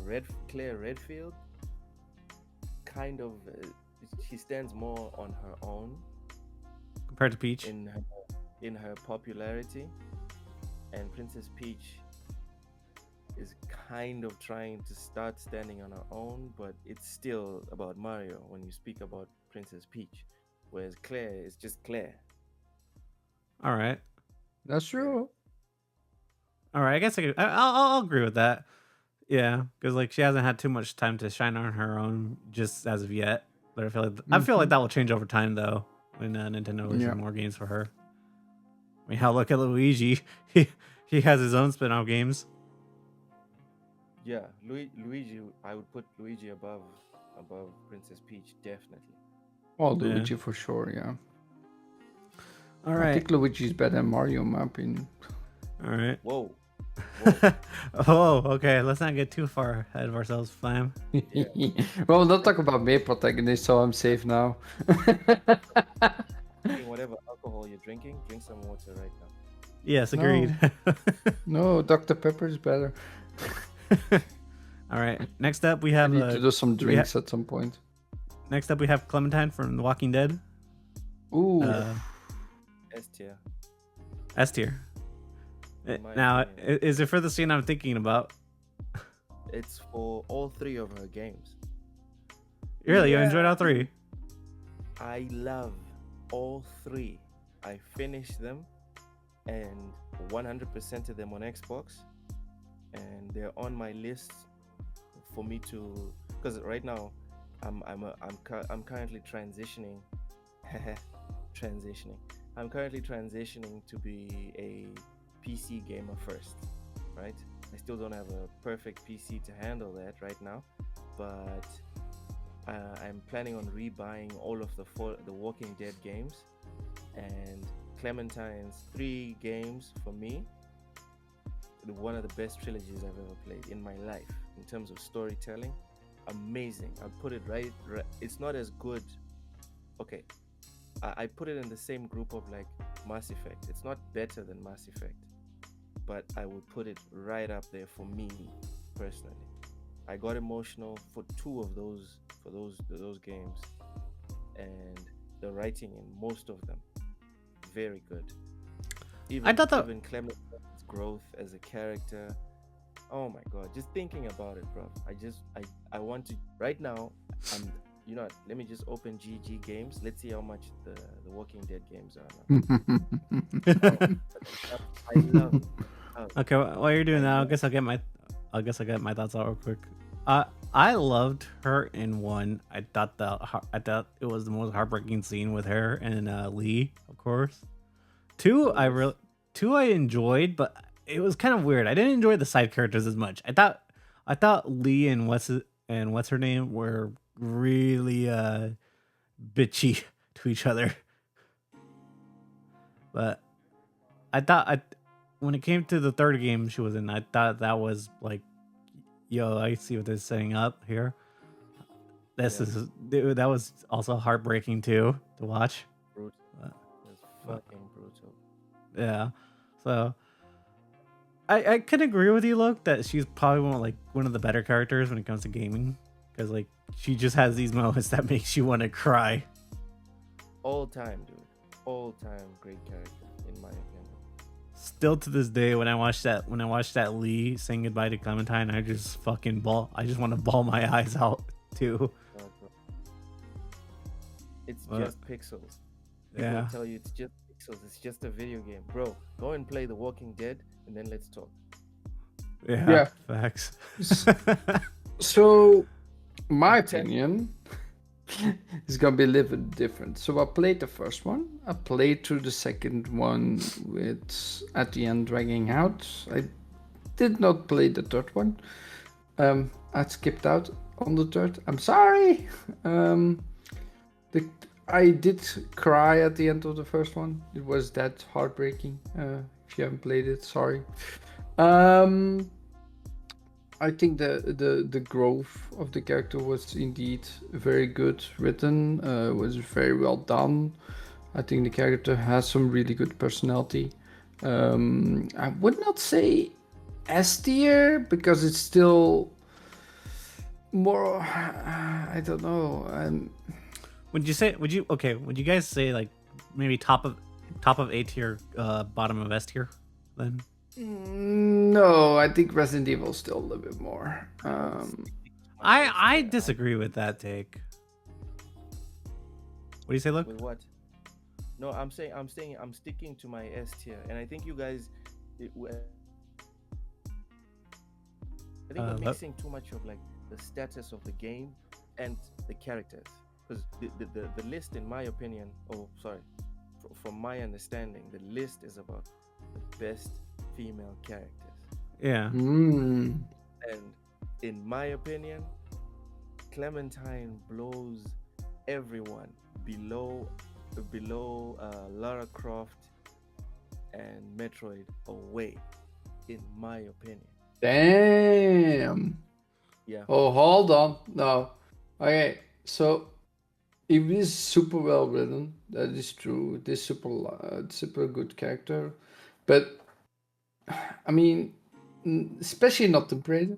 Claire Redfield kind of she stands more on her own Compared to Peach. in her popularity, and Princess Peach is kind of trying to start standing on her own, but it's still about Mario when you speak about Princess Peach, whereas Claire is just Claire. All right. That's true. All right. I guess I'll agree with that. Yeah, because like she hasn't had too much time to shine on her own just as of yet. But I feel like that will change over time though when Nintendo releases more games for her. I mean, hell, look at Luigi. He has his own spin-off games. Yeah, Luigi. I would put Luigi above Princess Peach, definitely. Well, Luigi for sure, yeah. All I right. think Luigi's better than Mario in my opinion. All right. Whoa. Oh, okay. Let's not get too far ahead of ourselves, Flam. Yeah. Well, don't talk about main protagonist, so I'm safe now. Whatever alcohol you're drinking, drink some water right now. Yes, agreed. No, Dr. Pepper is better. All right. Next up, we I have need to do some drinks at some point. next up we have Clementine from The Walking Dead. Ooh. S tier. S tier. my Now, opinion. is it for the scene I'm thinking about? It's for all three of her games. Really, you Yeah. enjoyed all three? I love all three. I finished them and 100% of them on Xbox, and they're on my list for me to. Because right now, I'm currently transitioning. transitioning. I'm currently transitioning to be a PC gamer first, right? I still don't have a perfect PC to handle that right now, but I'm planning on rebuying all of the Walking Dead games, and Clementine's 3 games for me, one of the best trilogies I've ever played in my life in terms of storytelling. Amazing. I put it right. It's not as good. Okay, I put it in the same group of like Mass Effect. It's not better than Mass Effect, but I would put it right up there for me personally. I got emotional for 2 of those those games, and the writing in most of them very good. I thought that- even Clementine's growth as a character. Oh my god, just thinking about it, bro. I want to right now. You know what, let me just open GG Games. Let's see how much the Walking Dead games are now. I love it. Okay, while you're doing that, I guess I'll get my thoughts out real quick. I loved her in 1. I thought it was the most heartbreaking scene with her and Lee, of course. 2, I enjoyed, but it was kind of weird. I didn't enjoy the side characters as much. I thought Lee and what's her name were really bitchy to each other. But when it came to the 3rd game she was in, I thought that was like, yo, I see what they're setting up here. That was also heartbreaking too to watch. Brutal. It's fucking brutal. Yeah. So I can agree with you, Luke, that she's probably one of the better characters when it comes to gaming, because like she just has these moments that makes you want to cry. All time, dude. All time great character, in my opinion. Still to this day, when I watch that Lee saying goodbye to Clementine, I just fucking bawl. I just want to bawl my eyes out too. God, bro. It's What? just pixels. People Yeah. will tell you it's just pixels. It's just a video game, bro. Go and play The Walking Dead, and then let's talk. Yeah. Yeah. Facts. So, my opinion is gonna be a little bit different. So I played the first one. I played through the second one with at the end dragging out. I did not play the third one. I skipped out on the third. I'm sorry. I did cry at the end of the first one. It was that heartbreaking. If you haven't played it, sorry. I think the growth of the character was indeed very good written. Was very well done. I think the character has some really good personality. I would not say S tier because it's still more. I don't know. Would you guys say like maybe top of A tier, bottom of S tier then? No, I think Resident Evil is still a little bit more. I disagree with that take. What do you say, Luke? With what? No, I'm sticking to my S tier, and I think you guys, I think we're Luke? mixing too much of like the status of the game and the characters, because the list, in my opinion, from my understanding, the list is about the best female characters. Yeah. Mm. And in my opinion, Clementine blows everyone below Lara Croft and Metroid away, in my opinion. Damn. Yeah. Oh, hold on. No. Okay, so it is super well written. That is true. It is super good character, but I mean, especially not Tomb Raider.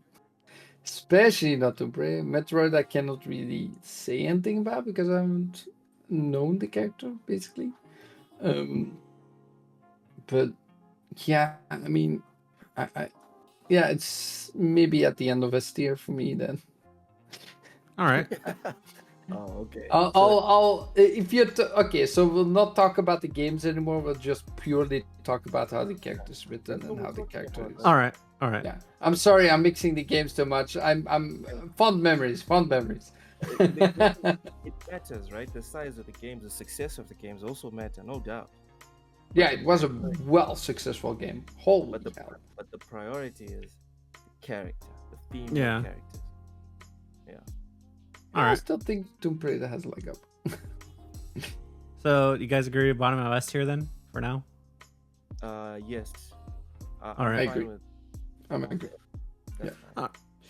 Especially not Tomb Raider. Metroid, I cannot really say anything about because I haven't known the character basically. But yeah, I mean, yeah, it's maybe at the end of S tier for me then. All right. Oh, okay. I'll if you okay, so we'll not talk about the games anymore. We'll just purely talk about how the character is written and how the character is. All right. Yeah, I'm sorry, I'm mixing the games too much. I'm fond memories. It matters, right? The size of the games, the success of the games also matter, no doubt. Yeah, it was a well successful game. Holy But the cow. but the priority is the character, the female Yeah. characters. Yeah. All I right. still think Tomb Raider has a leg up. So you guys agree with bottom of S tier then for now? Yes. All right. I I'm fine agree. with- I'm angry. that's Yeah. fine.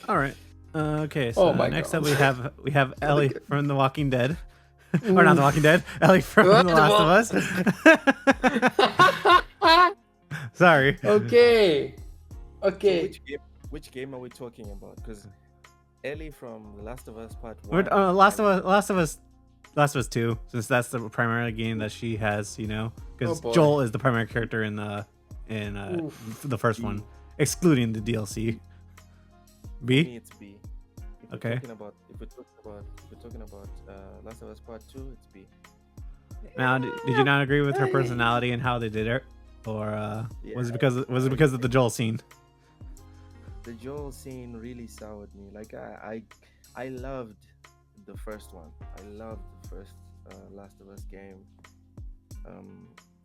All right. Okay. So Oh my next God. up we have Ellie from The Walking Dead, or not The Walking Dead. Ellie from The Last of Us. Sorry. Okay. So Okay. which game are we talking about? Because Ellie from The Last of Us Part We're, 1. Last of Us 2, since that's the primary game that she has, because Oh, boy. Joel is the primary character in Oof. the first one, excluding the DLC. For B. me, it's B. If we're Okay. talking about Last of Us Part 2, it's B. Now, did you not agree with her personality and how they did it, or was it because of the Joel scene? The Joel scene really soured me. Like I loved the first one. I loved the first Last of Us game.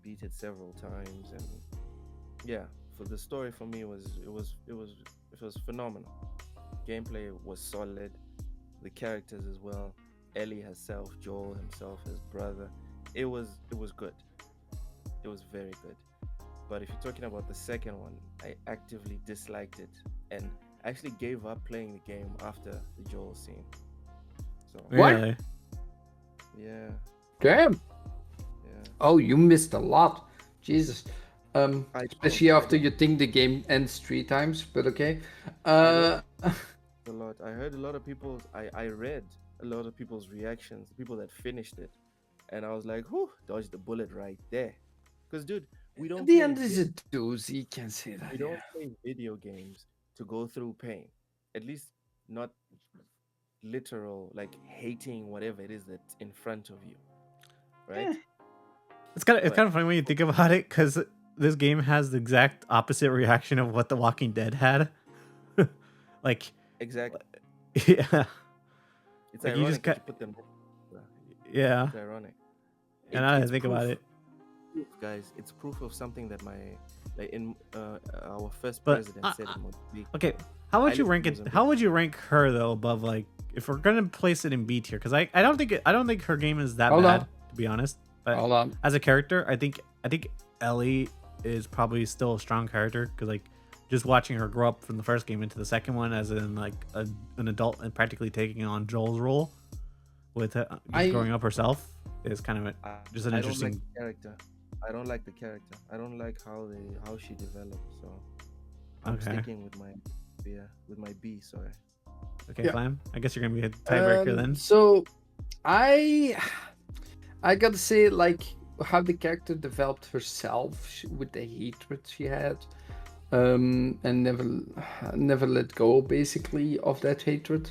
Beat it several times, and yeah, for the story for me it was phenomenal. Gameplay was solid. The characters as well. Ellie herself, Joel himself, his brother. It was good. It was very good. But if you're talking about the second one, I actively disliked it and actually gave up playing the game after the Joel scene. So What? Really? yeah, Damn. yeah. Oh, you missed a lot. Jesus. Especially don't. after you think the game ends 3 times, but okay. I a lot. I heard a lot of people's. I read a lot of people's reactions, people that finished it, and I was like, "Whew, dodged the bullet right there." Because, dude, we don't The play end is a doozy, you can say that. we Yeah. don't play video games to go through pain. At least not literal, like hating whatever it is that's in front of you, right? Eh. It's kind But of funny when you think about it, because this game has the exact opposite reaction of what The Walking Dead had. Like, exactly, yeah, it's like you just ironic that got, you put them. yeah. It's ironic. And now that I It's think about proof, it, guys. It's proof of something that my like in our first but president said in Mozambique. okay, how would I you live rank in it? Mozambique. How would you rank her though above, like, if we're gonna place it in B tier? Because I don't think I don't think her game is that Hold bad, on. to be honest. But Hold on. as a character, I think Ellie is probably still a strong character, because like just watching her grow up from the first game into the second one as in like an adult and practically taking on Joel's role with just I growing up herself is kind of just an I don't like interesting. the character. I don't like the character. I don't like how she developed. So I'm Okay. sticking with my with my B. Sorry. Okay, Yeah. Flam. I guess you're gonna be a tiebreaker then. So I gotta say, like, how the character developed herself with the hatred she had, and never let go basically of that hatred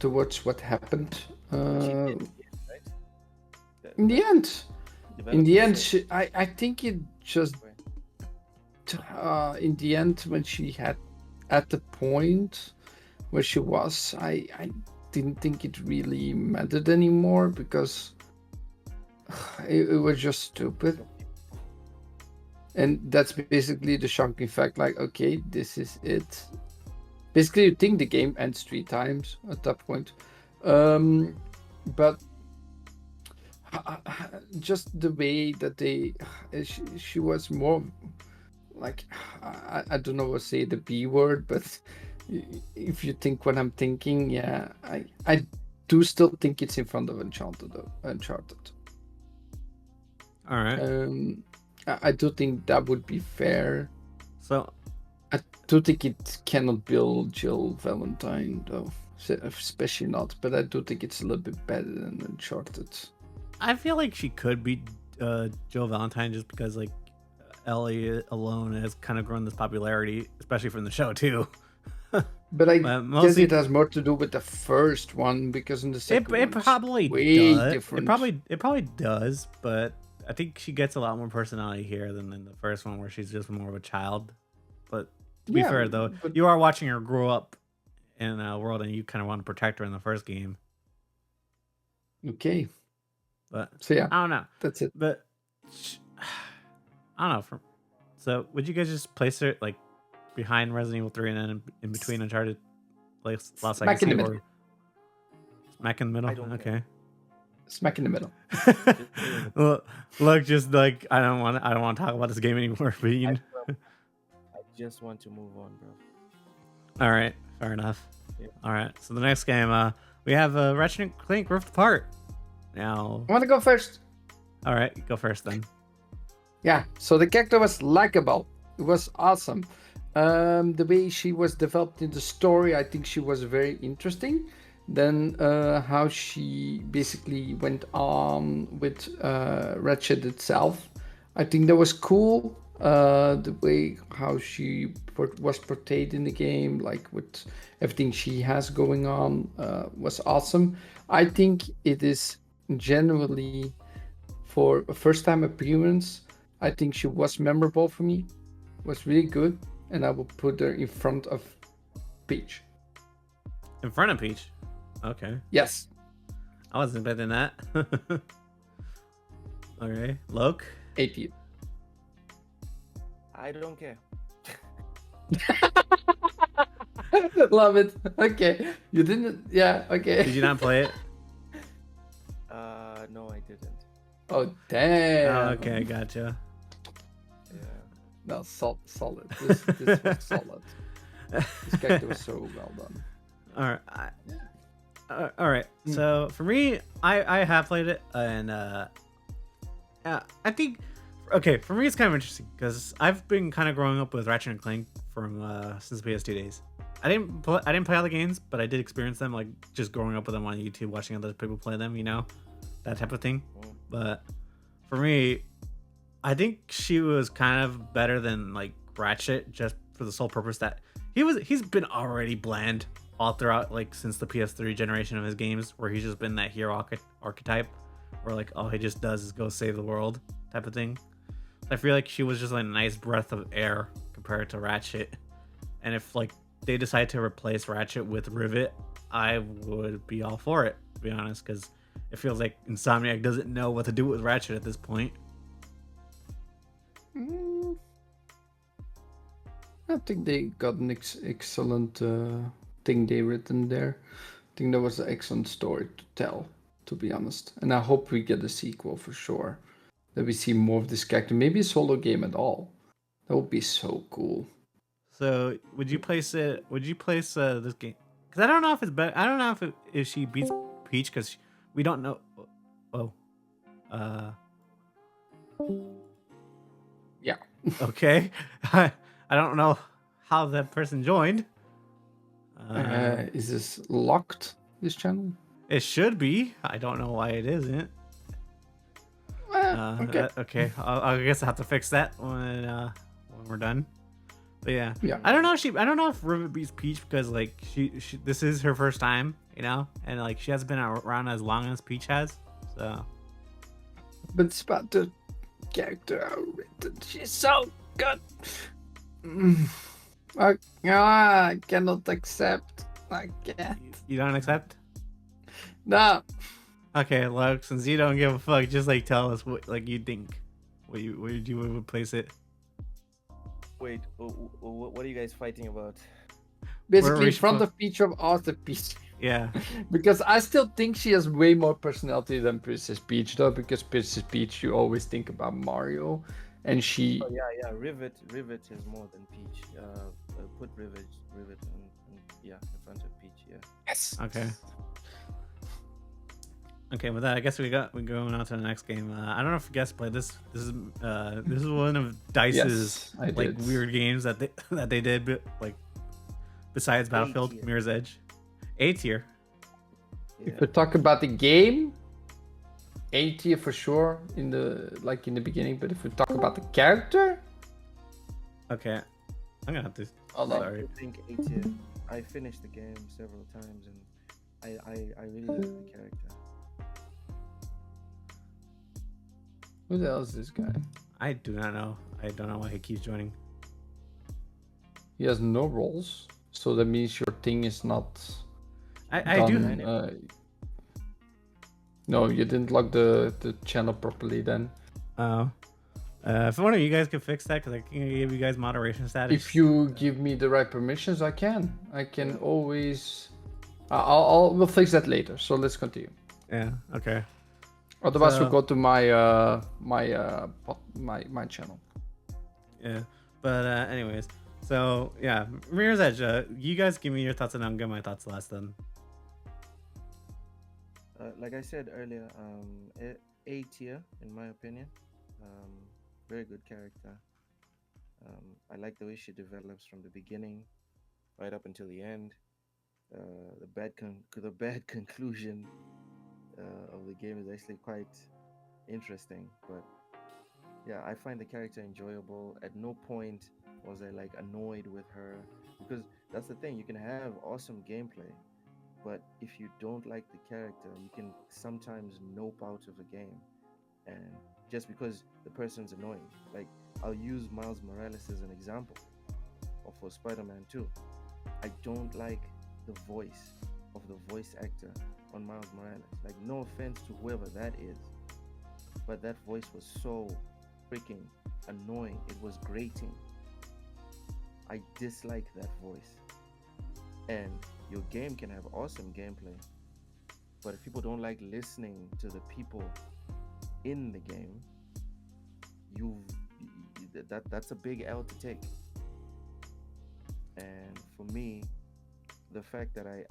towards what happened. But she did, right? In the end, developed herself. I think it just in the end, when she had at the point where she was, I didn't think it really mattered anymore, because it was just stupid. And that's basically the shocking fact, like, okay, this is it. Basically, you think the game ends 3 times at that point. But just the way that she was more like, I don't know what to say the B word, but if you think what I'm thinking, yeah, I do still think it's in front of Uncharted though. Uncharted. All right. I do think that would be fair. So I do think it cannot build Jill Valentine though, especially not. But I do think it's a little bit better than Uncharted. I feel like she could beat Joe Valentine, just because like Ellie alone has kind of grown this popularity, especially from the show too. But I But guess mostly- it has more to do with the first one, because in the second It one, probably way does. different. It probably does, but I think she gets a lot more personality here than in the first one, where she's just more of a child. But to be Yeah, fair though, but- you are watching her grow up in a world, and you kind of want to protect her in the first game. Okay, But so yeah, I don't know. that's it. But I don't know. So would you guys just place her like behind Resident Evil 3 and then in between Uncharted, like Lost Smack in the Legacy, middle. or smack in the middle? I don't Okay. Smack in the middle. Look, just like I don't want to talk about this game anymore, Bean. I just want to move on, bro. All right, fair enough. Yeah. All right, so the next game, we have Ratchet and Clank Rift Apart. Now, I want to go first. all right, go first then. Yeah, so the character was likable. It was awesome. The way she was developed in the story, I think she was very interesting. Then how she basically went on with Ratchet itself, I think that was cool. The way how she was portrayed in the game, like with everything she has going on, was awesome. I think it is generally, for a first time appearance, I think she was memorable for me. Was really good, and I will put her in front of Peach. In front of Peach. Okay, Yes. I wasn't betting that. Okay, Loke. AP. I don't care. Love it. Okay. You didn't. Yeah. Okay. Did you not play it? No, I didn't. Oh damn. Oh, okay, gotcha. Yeah. No, solid. This was solid. This character was so well done. All right. All right. So for me, I have played it, and yeah, I think Okay, for me it's kind of interesting because I've been kind of growing up with Ratchet and Clank from since the PS2 days. I didn't play all the games, but I did experience them, like just growing up with them on YouTube, watching other people play them, that type of thing. But for me, I think she was kind of better than like Ratchet, just for the sole purpose that he's been already bland all throughout, like since the PS3 generation of his games, where he's just been that hero archetype, where like all he just does is go save the world type of thing. I feel like she was just like a nice breath of air compared to Ratchet. And if like they decide to replace Ratchet with Rivet, I would be all for it, to be honest, because it feels like Insomniac doesn't know what to do with Ratchet at this point. I think they got an excellent thing they written there. I think that was an excellent story to tell, to be honest. And I hope we get a sequel for sure. That we see more of this character. Maybe a solo game at all. That would be so cool. So would you place it? Would you place this game? Because I don't know if it's better. I don't know if she beats Peach, because we don't know. Oh, Yeah. okay. I don't know how that person joined. Is this locked, this channel? It should be. I don't know why it isn't. Okay. Okay. I guess I have to fix that when we're done. But yeah. Yeah. I don't know if Rivet beats Peach, because like she this is her first time, and like she hasn't been around as long as Peach has. So. But it's about the character written. She's so good. I cannot accept. I can't. You don't accept? No. Okay, look, since you don't give a fuck, just like tell us what like you think. Where you would place it? Wait, what are you guys fighting about? Basically, in front of Peach of After Peach. Yeah. Because I still think she has way more personality than Princess Peach, though. Because Princess Peach, you always think about Mario, and she. Oh yeah, Rivet is more than Peach. Put Rivet in front of Peach. Yeah. Yes. Okay. Okay, with that, I guess we're going on to the next game. I don't know if you guys played this. This is one of Dice's Yes, like weird games that they did, but like besides Battlefield, tier. Mirror's Edge, A tier. If we talk about the game, A tier for sure in the beginning. But if we talk about the character, Okay, I'm gonna have to. oh no. Sorry. I think A tier. I finished the game several times and I really like the character. Who the hell is this guy? I do not know. I don't know why he keeps joining. He has no roles, so that means your thing is not. I do. done, no, you didn't log the channel properly then. Oh. If one of you guys could fix that, because I can give you guys moderation status. If you give me the right permissions, I can. I can always. We'll fix that later. So let's continue. Yeah. Okay. Otherwise, So- we'll go to my channel. Yeah. But anyways, so yeah, Mirror's Edge. You guys give me your thoughts, and I'll give my thoughts last then. Like I said earlier, A tier in my opinion. Very good character. I like the way she develops from the beginning right up until the end. The bad conclusion of the game is actually quite interesting, but yeah, I find the character enjoyable. At no point was I like annoyed with her, because that's the thing, you can have awesome gameplay, but if you don't like the character, you can sometimes nope out of a game, and just because the person's annoying. Like, I'll use Miles Morales as an example, or for Spider-Man 2. I don't like the voice of the voice actor on Miles Morales. Like, no offense to whoever that is, but that voice was so freaking annoying. It was grating. I dislike that voice. And your game can have awesome gameplay, but if people don't like listening to the people in the game, that's a big L to take. And for me, the fact that I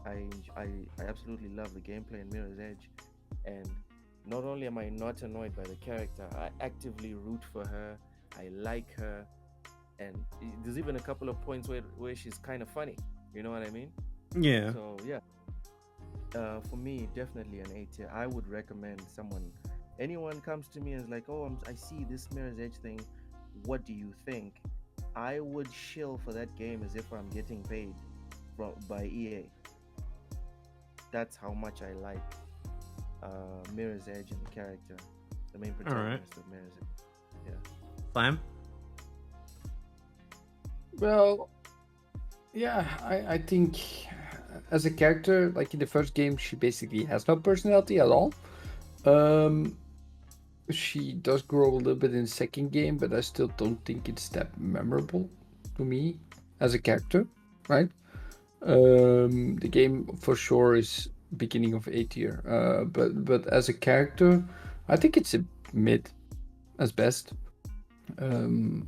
absolutely love the gameplay in Mirror's Edge, and not only am I not annoyed by the character, I actively root for her. I like her, and there's even a couple of points where she's kind of funny. You know what I mean? Yeah. So yeah, for me, definitely an A tier. I would recommend someone, anyone comes to me and is like, "Oh, I see this Mirror's Edge thing. What do you think?" I would shill for that game as if I'm getting paid by EA. That's how much I like Mirror's Edge and the character, the main All right. protagonist of Mirror's Edge. Yeah. Flam? Well, yeah, I think as a character, like in the first game, she basically has no personality at all. Um, she does grow a little bit in the second game, but I still don't think it's that memorable to me as a character, right? The game for sure is beginning of A tier, but as a character, I think it's a mid as best. Um,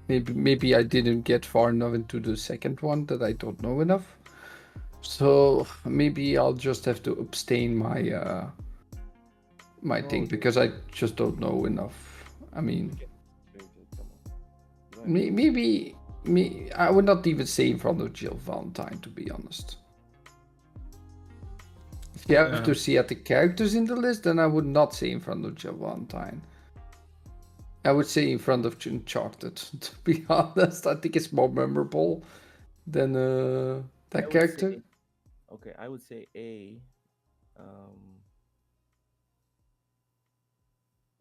maybe I didn't get far enough into the second one that I don't know enough. So maybe I'll just have to abstain my No, thing because I just don't know enough. I mean, come on. Go ahead. maybe me. I would not even say in front of Jill Valentine, to be honest. If you have to see at the characters in the list, then I would not say in front of Jill Valentine. I would say in front of Uncharted, to be honest. I think it's more memorable than that character. Okay, I would say A. Um,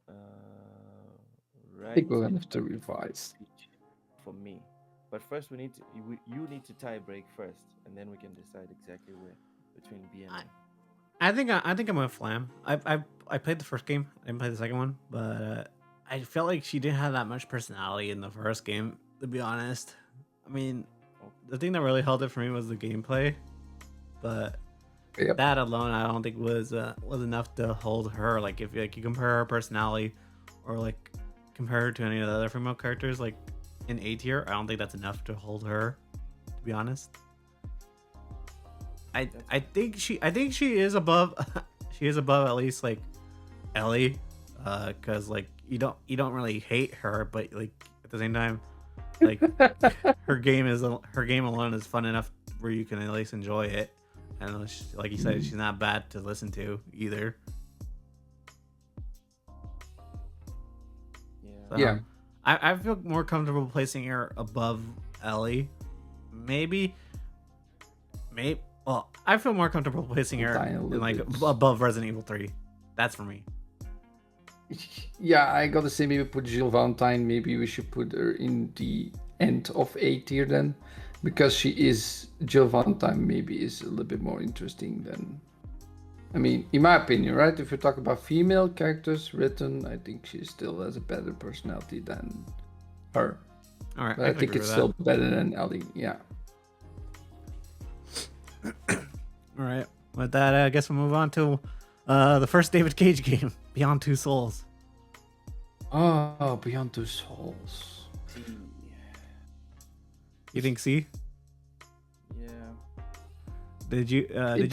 uh, I think right we'll have to revise. for me. But first, you need to tie break first, and then we can decide exactly where between B and A. I think I'm a Flam. I played the first game. I didn't play the second one, but I felt like she didn't have that much personality in the first game. To be honest, I mean, the thing that really held it for me was the gameplay, but Yep. that alone I don't think was enough to hold her. Like if you compare her personality, or like compare her to any of the other female characters, like in A tier, I don't think that's enough to hold her. To be honest. I think she is above she is above at least like Ellie, because like you don't really hate her, but like at the same time, like her game alone is fun enough where you can at least enjoy it, and like you said, she's not bad to listen to either. Yeah. So, Yeah. I feel more comfortable placing her above Ellie, maybe. Well, I feel more comfortable placing her Dying a in little like bit. above Resident Evil 3. That's for me. Yeah, I gotta say maybe put Jill Valentine. Maybe we should put her in the end of A tier then, because she is Jill Valentine. Maybe is a little bit more interesting than. I mean, in my opinion, right? If you talk about female characters written, I think she still has a better personality than her. All right, But I think it's still better than Ellie. Yeah. All right. With that, I guess we'll move on to the first David Cage game, Beyond Two Souls. Oh, Beyond Two Souls. You think C? Yeah. Did you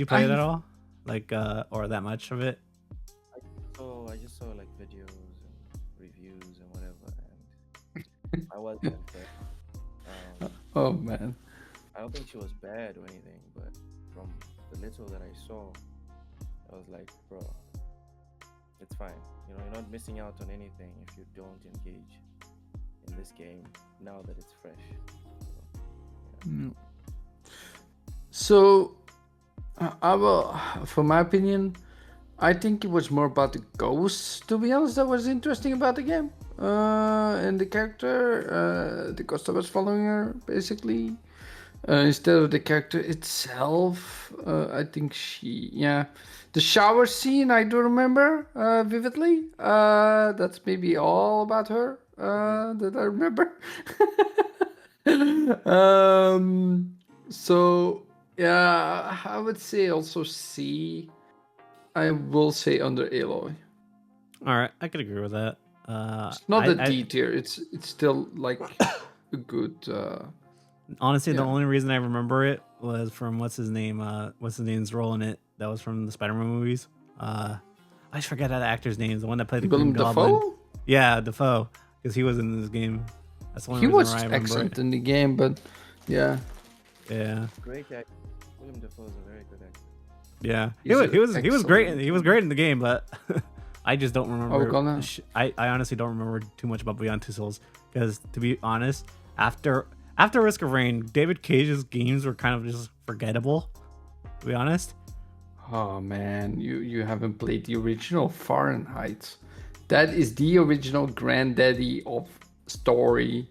play it at all? Like or that much of it? I just saw like videos and reviews and whatever, and I wasn't impressed. Oh man. I don't think she was bad or anything, but from the little that I saw, I was like, bro, it's fine. You know, you're not missing out on anything if you don't engage in this game now that it's fresh. So, I will, for my opinion, I think it was more about the ghosts, to be honest, that was interesting about the game. And the character, the ghost that was following her, basically. Instead of the character itself, I think the shower scene I do remember vividly. That's maybe all about her that I remember. So yeah, I would say also C. I will say under Aloy. All right, I could agree with that. It's not a D tier. It's still like a good. Honestly, the Yeah. only reason I remember it was from what's his name's role in it. That was from the Spider-Man movies. I forget that actor's name. The one that played the Willem Green Goblin. Dafoe? Yeah, Defoe, because he was in this game. That's the one He reason was why I remember excellent it. in the game, but yeah. Yeah, Great actor. William Dafoe is a very good actor. yeah. He's He was great. excellent. He was great in the game, but I just don't remember. gonna- I honestly don't remember too much about Beyond Two Souls because, to be honest, after Risk of Rain, David Cage's games were kind of just forgettable. To be honest. Oh man, you haven't played the original Fahrenheit. That is the original granddaddy of story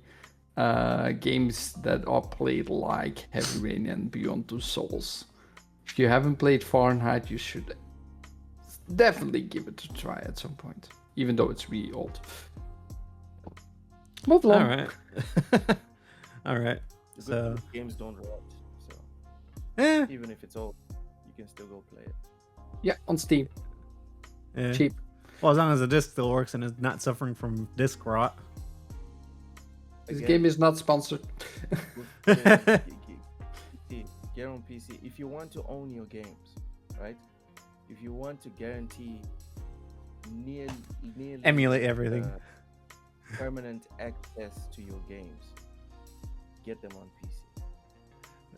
games that are played like Heavy Rain and Beyond Two Souls. If you haven't played Fahrenheit, you should definitely give it a try at some point, even though it's really old. Move along. All right. All right. The So, good games don't rot, so eh, even if it's old, you can still go play it. Yeah, on Steam, eh. cheap. Well, as long as the disc still works and is not suffering from disc rot. This Again, game is not sponsored. Get on PC if you want to own your games, right? If you want to guarantee nearly Emulate everything. permanent access to your games, get them on PC.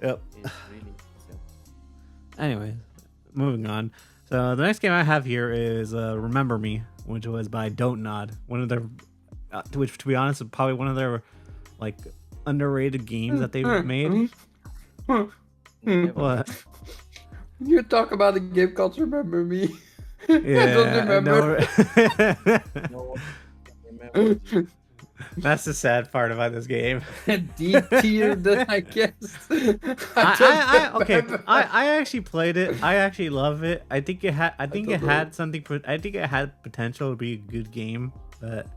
Yep. It's really simple. Anyway, moving on. So the next game I have here is Remember Me, which was by Don't Nod. One of their, which to be honest, is probably one of their like underrated games that they've made. Never What? You talk about a game called Remember Me. Yeah, I don't remember. no one remembers. That's the sad part about this game. D-tiered, I guess. Okay. I actually played it. I actually love it. I think it had. I think it don't had something. I think it had potential to be a good game. But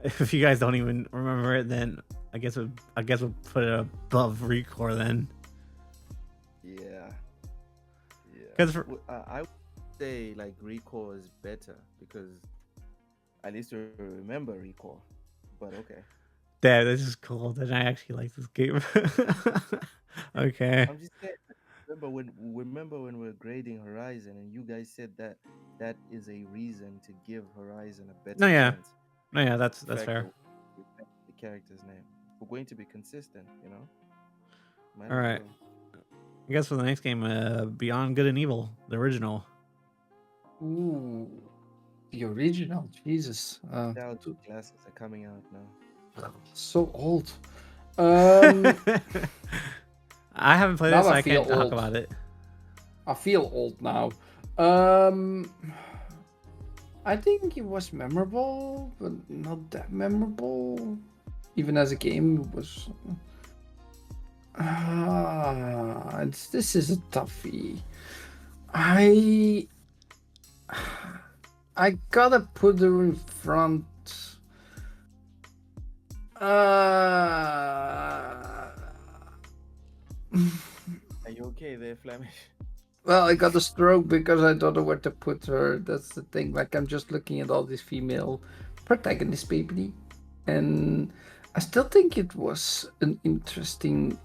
if you guys don't even remember it, then I guess we'll put it above Recore then. Yeah. Because I would say like Recall is better because at least you remember Recall. But okay. damn, this is cool. Then I actually like this game. Okay. I'm just saying. Remember when we were grading Horizon and you guys said that is a reason to give Horizon a better No, yeah. chance. No, yeah, that's The fact fair. that we picked the character's name. We're going to be consistent, you know. Might All as right. well. I guess for the next game, Beyond Good and Evil, the original. Ooh, the original, Jesus. Nostalgia classics are coming out now. So old. I haven't played Now it, so I I can't feel talk old. about it. I feel old now. I think it was memorable, but not that memorable. Even as a game, it was. This is a toughie. I gotta put her in front. Are you okay there, Flemish? Well, I got a stroke because I don't know where to put her. That's the thing. Like, I'm just looking at all these female protagonists, baby. And I still think it was an interesting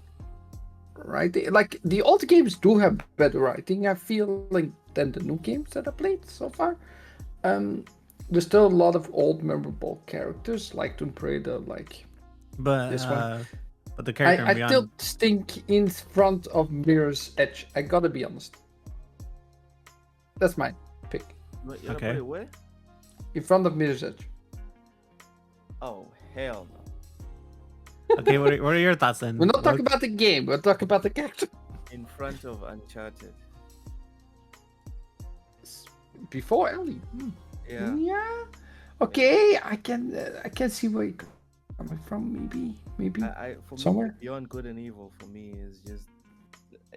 writing. Like, the old games do have better writing, I feel, like, than the new games that I played so far. There's still a lot of old memorable characters, like Tomb Raider, like But this one. but the character I Beyond. still think in front of Mirror's Edge. I gotta be honest. That's my pick. You're gonna Okay. put it where? In front of Mirror's Edge. Oh hell no! Okay, what are your thoughts then? We're not talking about the game. We're talking about the character. In front of Uncharted. Before Ellie. Yeah. Yeah. Okay, I can see where you're coming from. Maybe. For Somewhere? me, Beyond Good and Evil for me is just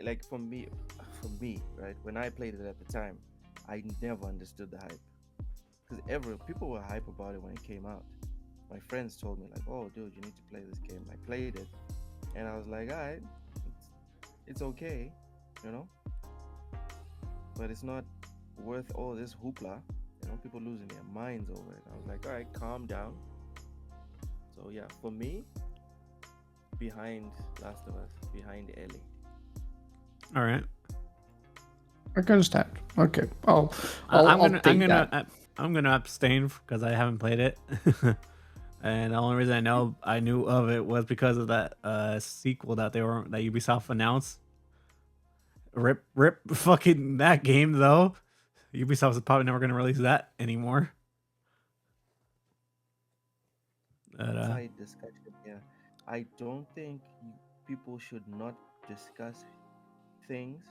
like for me, right? When I played it at the time, I never understood the hype because people were hype about it when it came out. My friends told me like, "Oh, dude, you need to play this game." I played it, and I was like, "All right, it's okay, you know, but it's not worth all this hoopla." You know, people losing their minds over it. I was like, all right, calm down. So yeah, for me, behind Last of Us, behind Ellie. All right. I can understand. Okay. I'll I'm gonna abstain because I haven't played it. And the only reason I knew of it was because of that sequel that Ubisoft announced. Rip fucking that game though. Ubisoft is probably never gonna release that anymore. Side discussion here. I don't think people should not discuss things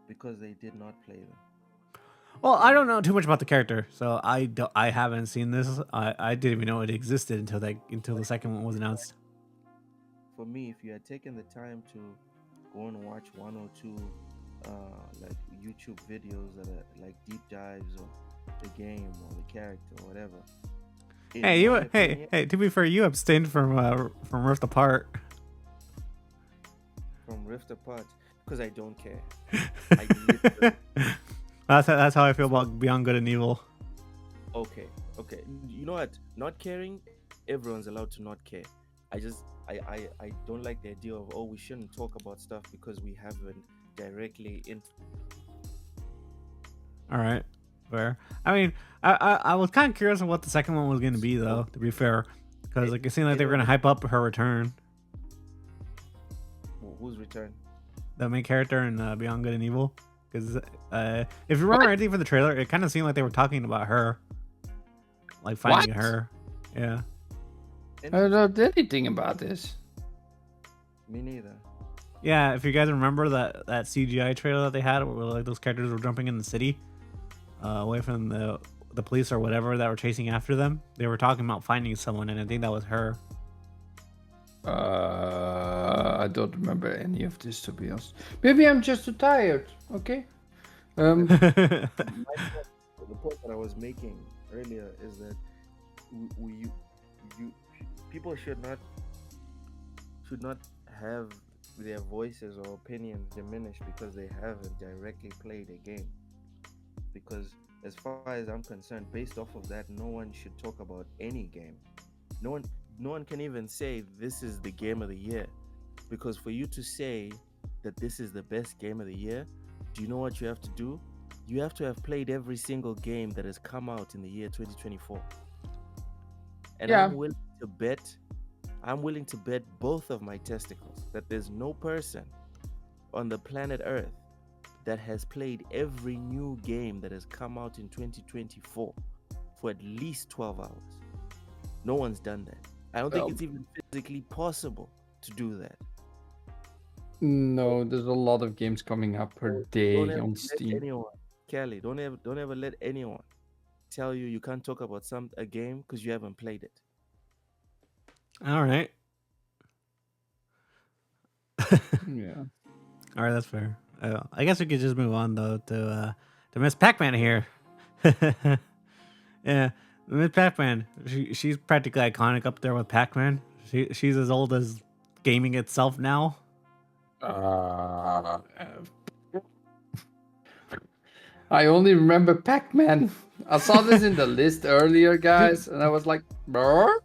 because they did not play them. Well, I don't know too much about the character, so I haven't seen this. I didn't even know it existed until the second one was announced. For me, if you had taken the time to go and watch one or two like YouTube videos that are like deep dives of the game or the character or whatever. Hey, to be fair, you abstained from Rift Apart. From Rift Apart because I don't care. I literally, That's how I feel about Beyond Good and Evil. okay. You know what? Not caring, everyone's allowed to not care. I don't like the idea of we shouldn't talk about stuff because we haven't directly All right, fair. I mean, I was kind of curious on what the second one was going to be, though. To be fair, because it seemed like they were going to hype up her return. Whose return? The main character in Beyond Good and Evil. Because if you remember anything from the trailer, it kind of seemed like they were talking about her, like finding her. Yeah. I don't know anything about this. Me neither. Yeah, if you guys remember that CGI trailer that they had, where like those characters were jumping in the city, away from the police or whatever that were chasing after them, they were talking about finding someone, and I think that was her. I don't remember any of this, to be honest. Maybe I'm just too tired. Okay. The point that I was making earlier is that people should not have their voices or opinions diminished because they haven't directly played a game. Because as far as I'm concerned, based off of that, no one should talk about any game. No one can even say this is the game of the year, because for you to say that this is the best game of the year, do you know what you have to do? You have to have played every single game that has come out in the year 2024. And Yeah. I'm willing to bet both of my testicles that there's no person on the planet Earth that has played every new game that has come out in 2024 for at least 12 hours. No one's done that. I don't think it's even physically possible to do that. No, there's a lot of games coming up per day Don't ever on let Steam. Kelly, don't ever let anyone tell you can't talk about a game because you haven't played it. All right. Yeah. All right, that's fair. I guess we could just move on though to Miss Pac-Man here. Yeah, Miss Pac-Man. She's practically iconic up there with Pac-Man. She's as old as gaming itself now. I only remember Pac-Man. I saw this in the list earlier, guys, and I was like, "Brr,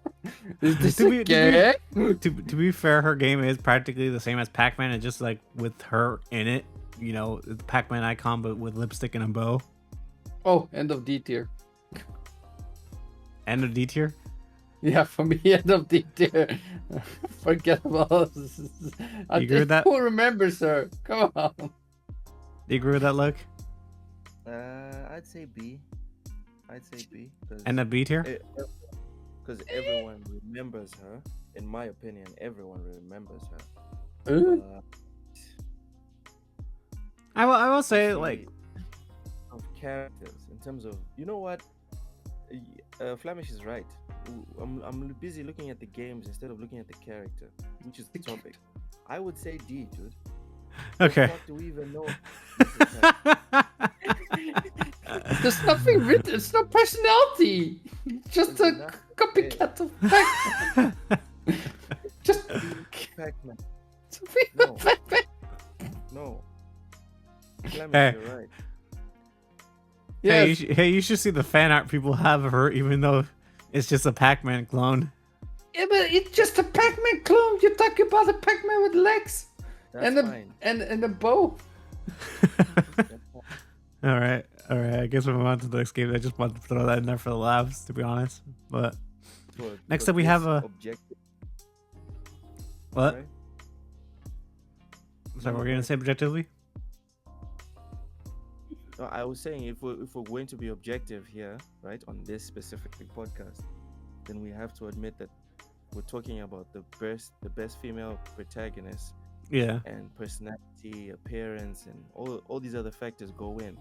is this a game?" To be fair, her game is practically the same as Pac-Man. It's just like with her in it. You know, the Pac-Man icon, but with lipstick and a bow. Oh, end of D tier. End of D tier. Yeah, for me, end of D tier. Forget about. You agree with that? Who remembers her? Come on. Do you agree with that look? I'd say B. End of B tier. Because everyone remembers her. In my opinion, everyone remembers her. I will say like of characters in terms of, you know what, Flemish is right. I'm busy looking at the games instead of looking at the character, which is the topic. I would say D, dude. okay. What the fuck do we even know? There's nothing written. It's no personality. Just a copycat of Pac-Man. Just Pac-Man. No. No. Flemish, Hey. you're right. Yes. Hey, you should see the fan art people have of her, even though it's just a Pac-Man clone. Yeah, but it's just a Pac-Man clone. You're talking about a Pac-Man with legs That's and a fine. and a bow. That's fine. All right. I guess we'll move on to the next game. I just wanted to throw that in there for the laughs, to be honest. But next up we have a objective. what? Right? Sorry, we're gonna say objectively. No, I was saying if we're going to be objective here, right, on this specific podcast, then we have to admit that we're talking about the best female protagonist, Yeah. and personality, appearance, and all these other factors go in.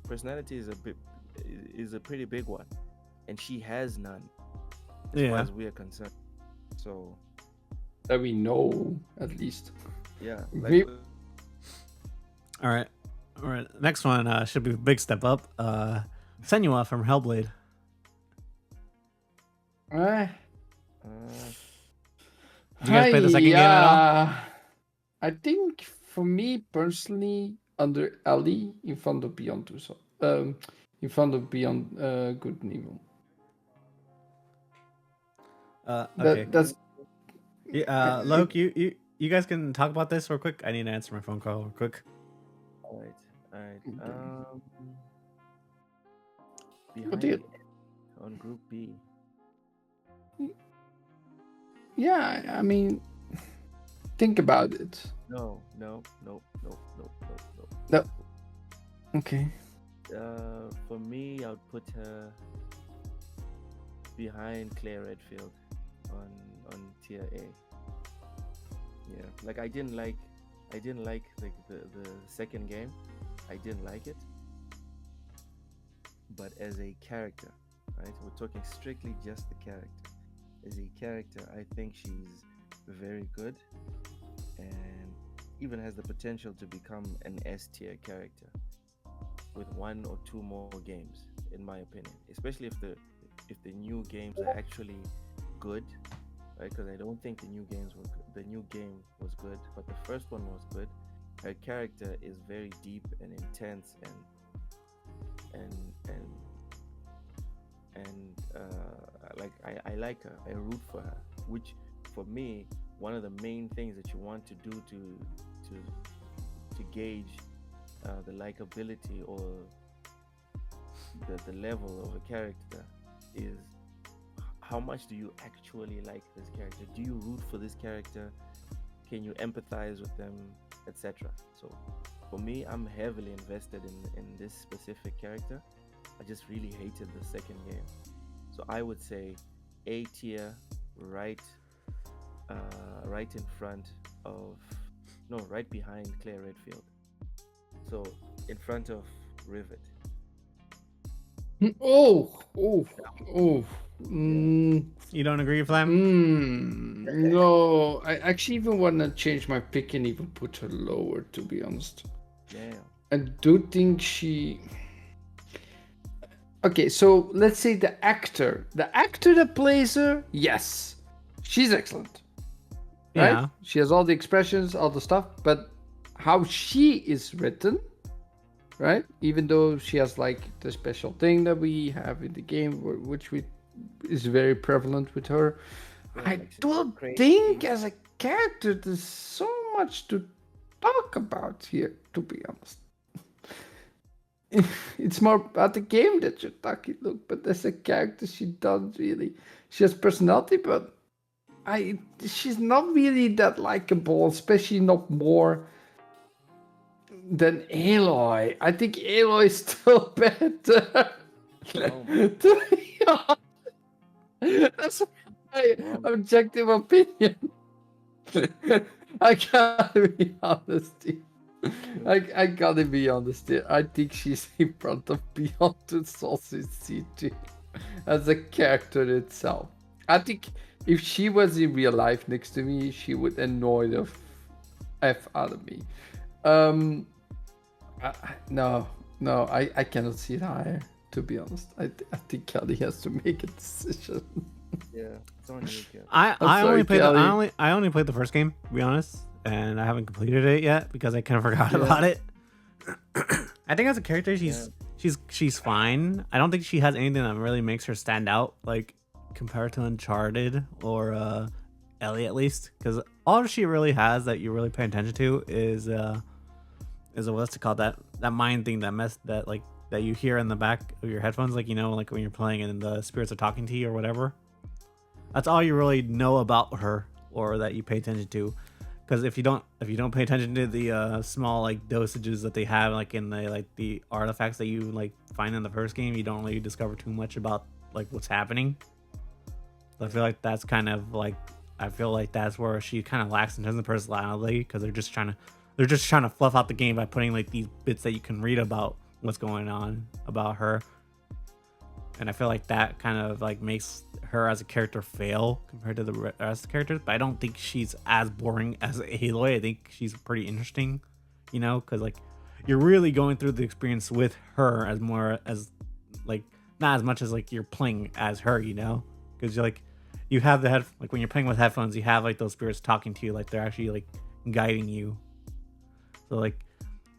Personality is a pretty big one, and she has none as far Yeah. as we are concerned. So That we know, at least. yeah, We- All right. Next one should be a big step up. Senua from Hellblade. Uh, uh, Did you guys play the second game at all? I think for me personally, under Ellie, in front of Beyond Two Souls, in front of Beyond Good and Evil. Okay. That's Yeah, Loke, you guys can talk about this real quick. I need to answer my phone call real quick. all right. What do you- Behind on Group B. yeah. I mean, think about it. No. Okay. For me, I would put her behind Claire Redfield on tier A. Yeah, like I didn't like the second game. I didn't like it. But as a character, right? We're talking strictly just the character. As a character, I think she's very good and even has the potential to become an S tier character with 1 or 2 more games, in my opinion. Especially if the new games are actually good, right? Because I don't think the new game was good, but the first one was good. Her character is very deep and intense and like I like her. I root for her, which for me, one of the main things that you want to do to gauge the likability or the level of a character is how much do you actually like this character? Do you root for this character? Can you empathize with them, etc.? So for me, I'm heavily invested in this specific character. I just really hated the second game. So I would say A tier, right behind Claire Redfield. So in front of Rivet. Oh. Mm, You don't agree, Flam? no, I actually even want to change my pick and even put her lower, to be honest. Yeah. I do think she. Okay, so let's say the actor that plays her, yes, she's excellent. Right? Yeah. She has all the expressions, all the stuff, but how she is written, right? Even though she has like the special thing that we have in the game, which is very prevalent with her, Yeah, I like she's don't crazy. think as a character there's so much to talk about here, to be honest. It's more about the game that you're talking, look, but as a character, she doesn't really. She has personality, but she's not really that likable, especially not more than Aloy. I think Aloy is still better. Oh To be honest. That's my objective opinion. I gotta be honest here. I gotta be honest here. I think she's in front of Beyond Two Souls in CG as a character itself. I think if she was in real life next to me, she would annoy the F out of me. No, I cannot see it higher, to be honest. I think Kelly has to make a decision. Yeah, it's on you, Kev. I only sorry, played Kelly. I only played the first game, to be honest, and I haven't completed it yet because I kind of forgot about it. I think as a character, she's fine. I don't think she has anything that really makes her stand out, like compared to Uncharted or Ellie, at least, because all she really has that you really pay attention to is what's it called, that mind thing that you hear in the back of your headphones, like like when you're playing and the spirits are talking to you or whatever. That's all you really know about her, or that you pay attention to. Because if you don't pay attention to the small like dosages that they have like in the artifacts that you like find in the first game, you don't really discover too much about like what's happening. So I feel like that's kind of like that's where she kind of lacks in terms of personality, because they're just trying to fluff out the game by putting like these bits that you can read about what's going on about her. And I feel like that kind of like makes her as a character fail compared to the rest of the characters. But I don't think she's as boring as Aloy. I think she's pretty interesting, because like you're really going through the experience with her as more as like not as much as like you're playing as her, because you're like you have like when you're playing with headphones, you have like those spirits talking to you, like they're actually like guiding you. So like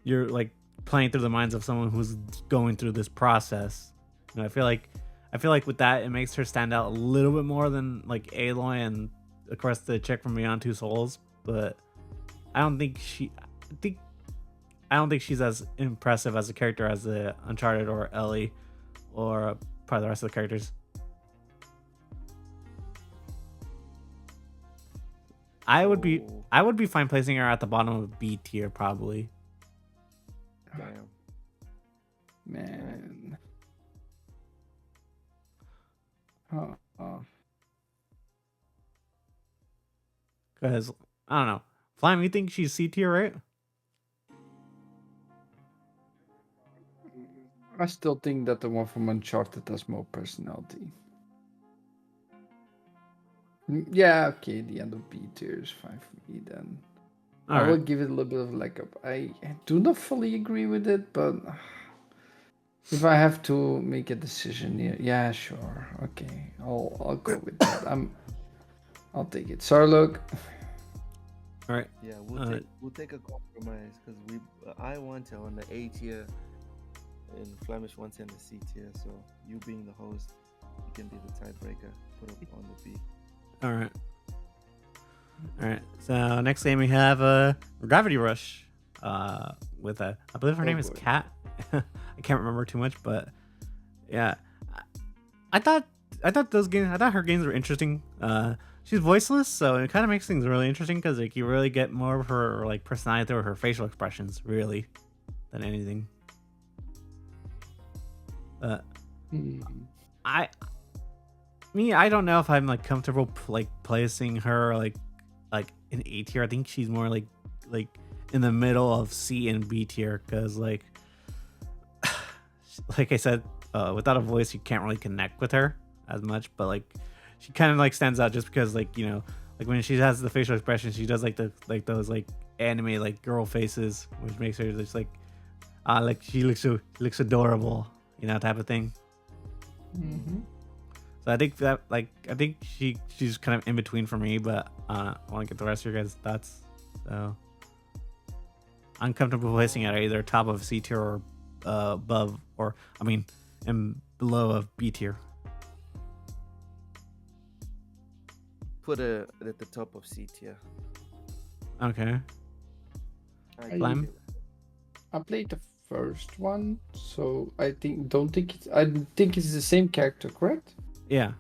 you're like playing through the minds of someone who's going through this process. I feel like with that, it makes her stand out a little bit more than like Aloy and of course the chick from Beyond Two Souls. But I don't think she's as impressive as a character as the Uncharted or Ellie or probably the rest of the characters. I would be fine placing her at the bottom of B tier probably. Damn. Man. Because I don't know, Flame, you think she's C tier, right? I still think that the one from Uncharted has more personality. Yeah, okay, the end of B tier is fine for me then. I will give it a little bit of leg up. I do not fully agree with it, but if I have to make a decision here, yeah, sure, okay, I'll go with that. I'll take it. Sarlog. All right. Yeah, we'll take a compromise, because I want her on the A tier, and Flemish wants her in the C tier. So you being the host, you can be the tiebreaker. Put her on the B. All right. So next game we have Gravity Rush, with I believe her name is Kat. I can't remember too much, but yeah, I thought her games were interesting. She's voiceless, so it kind of makes things really interesting, because like you really get more of her like personality through her facial expressions, really, than anything. I don't know if I'm like comfortable like placing her like in A tier. I think she's more like in the middle of C and B tier, because like I said, without a voice you can't really connect with her as much, but like she kind of like stands out just because like like when she has the facial expression, she does like those like anime like girl faces, which makes her just like she looks adorable, type of thing. Mm-hmm. So I think she's kind of in between for me, but I want to get the rest of your guys' thoughts. So I'm comfortable placing it either top of C tier or above, or and below of B tier. Put her at the top of C tier. Okay. Flame? I played the first one, so I think it's the same character, correct? Yeah.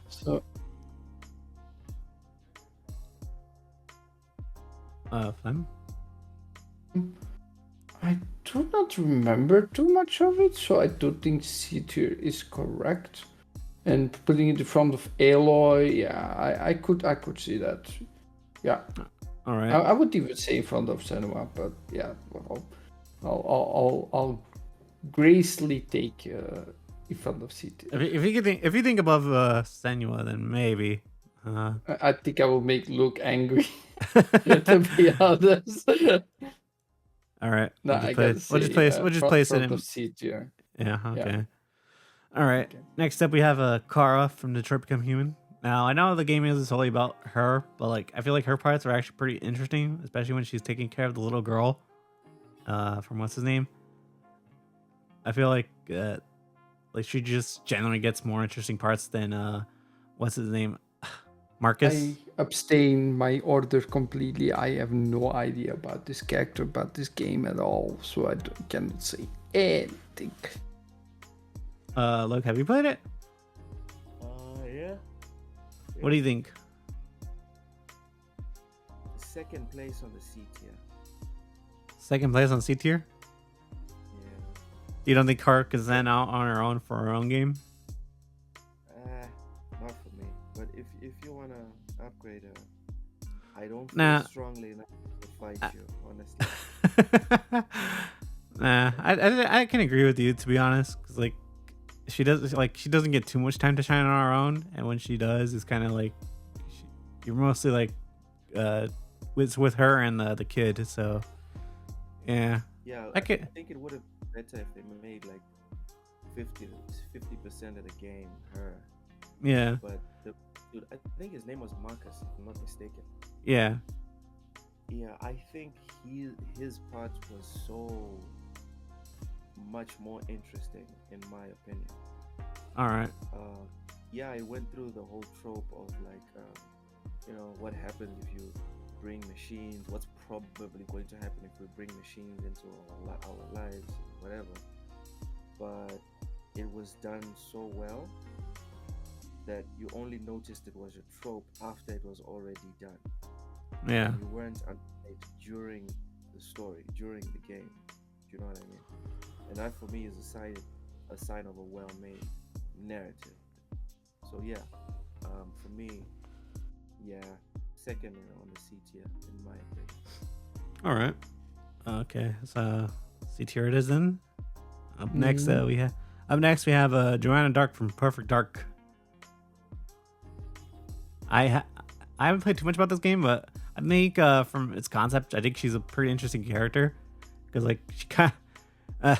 So Flame? I do not remember too much of it, so I do think C tier is correct. And putting it in front of Aloy, yeah, I could see that. Yeah. All right. I would even say in front of Senua, but yeah, well, I'll gracefully take in front of C tier. If you think above Senua, then maybe. I think I will make Luke angry. To be honest. All right. No, We'll just place it in C tier. Yeah. Okay. Yeah. All right. Okay. Next up, we have Kara from Detroit Become Human. Now, I know the game isn't solely about her, but like I feel like her parts are actually pretty interesting, especially when she's taking care of the little girl. From what's his name? I feel like she just generally gets more interesting parts than what's his name? Marcus. I abstain my order completely. I have no idea about this character, about this game at all, so I cannot say anything. Look, have you played it? Yeah. What do you think? Second place on the C tier. Second place on C tier? Yeah. You don't think Kark is then out on her own for her own game? Not for me. But if you wanna upgrade her, I don't feel Nah. strongly enough to fight you, honestly. Nah, I can agree with you, to be honest, because like she doesn't get too much time to shine on her own, and when she does, it's kind of like you're mostly like with her and the kid. So yeah, Yeah, I I could. think it would have been better if they made like 50% of the game her. Yeah, But dude, I think his name was Marcus, if I'm not mistaken. yeah, Yeah, I think his part was so much more interesting, in my opinion. all right, Yeah, I went through the whole trope of like, what happens if you bring machines, what's probably going to happen if we bring machines into our lives, whatever. But it was done so well that you only noticed it was a trope after it was already done. yeah, You weren't understanding during the story, during the game. Do you know what I mean? And that for me is a sign of a well-made narrative. So yeah, for me, yeah, second on the C tier in my opinion. all right, okay. So C tier it is then. Up next, we have Joanna Dark from Perfect Dark. I haven't played too much about this game, but I think from its concept, I think she's a pretty interesting character because like she kind of,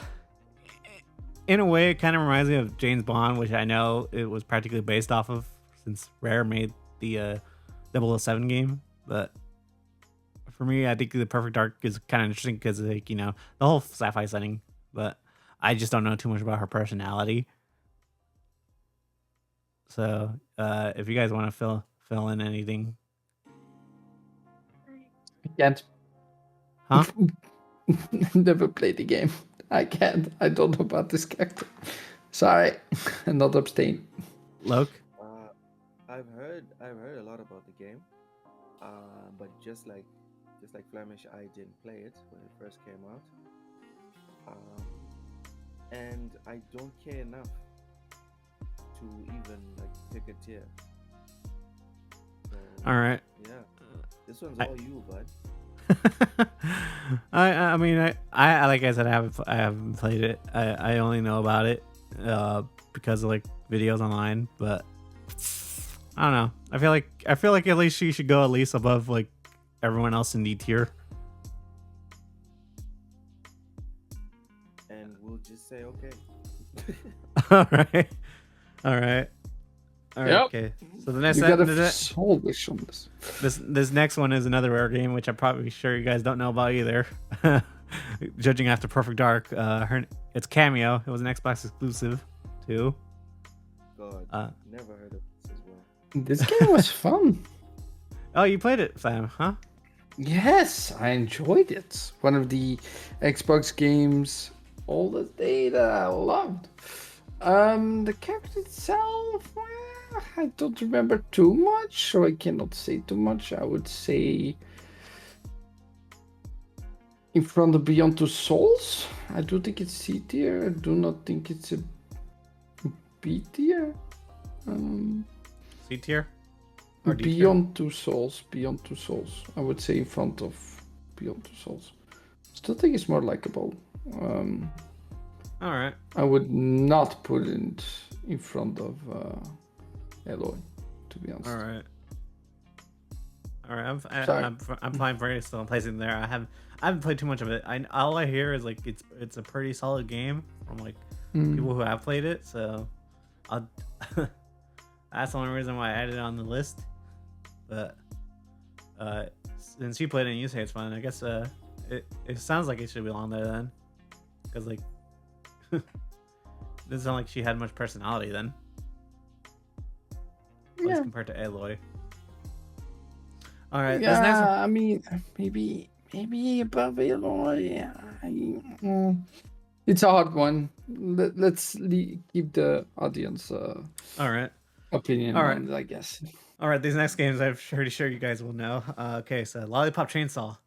in a way, it kind of reminds me of James Bond, which I know it was practically based off of since Rare made the 007 game. But for me, I think the Perfect Dark is kind of interesting because like the whole sci-fi setting, but I just don't know too much about her personality. So if you guys want to fill in anything, I can't. huh? Never played the game. I can't. I don't know about this character. Sorry, not abstain. Loke? I've heard a lot about the game, but just like Flemish, I didn't play it when it first came out, and I don't care enough to even like pick a tier. So, All right. yeah, this one's all you, bud. I mean I like I said I haven't played it. I only know about it because of like videos online, but I don't know. I feel like at least she should go at least above like everyone else in D tier. And we'll just say okay. All right. Yep. Okay. So the next You gotta the- solve this on this. this next one is another Rare game, which I'm probably sure you guys don't know about either. Judging after Perfect Dark, it's Cameo. It was an Xbox exclusive too. God, never heard of this as well. This game was fun. Oh, you played it, Sam, huh? Yes, I enjoyed it. One of the Xbox games all the day that I loved. The character itself, well, I don't remember too much, so I cannot say too much. I would say in front of Beyond Two Souls. I do think it's C tier. I do not think it's a B tier. C tier? Or D tier? Beyond Two Souls. Beyond Two Souls. I would say in front of Beyond Two Souls. Still think it's more likable. All right. I would not put it in front of Eloy, to be honest. All right. Sorry. I'm fine for it. Still placing there. I haven't played too much of it. All I hear is like it's a pretty solid game from like people who have played it. So I'll that's the only reason why I added it on the list. But since you played it and you say it's fun, I guess it sounds like it should be on there then, because like doesn't sound like she had much personality then. At least Yeah. compared to Aloy. All right, this Yeah, next one. I mean, maybe above Aloy. Yeah, it's a hard one. Let's keep the audience All right, opinion all right, on it, I guess. all right. These next games, I'm pretty sure you guys will know. Okay, so Lollipop Chainsaw.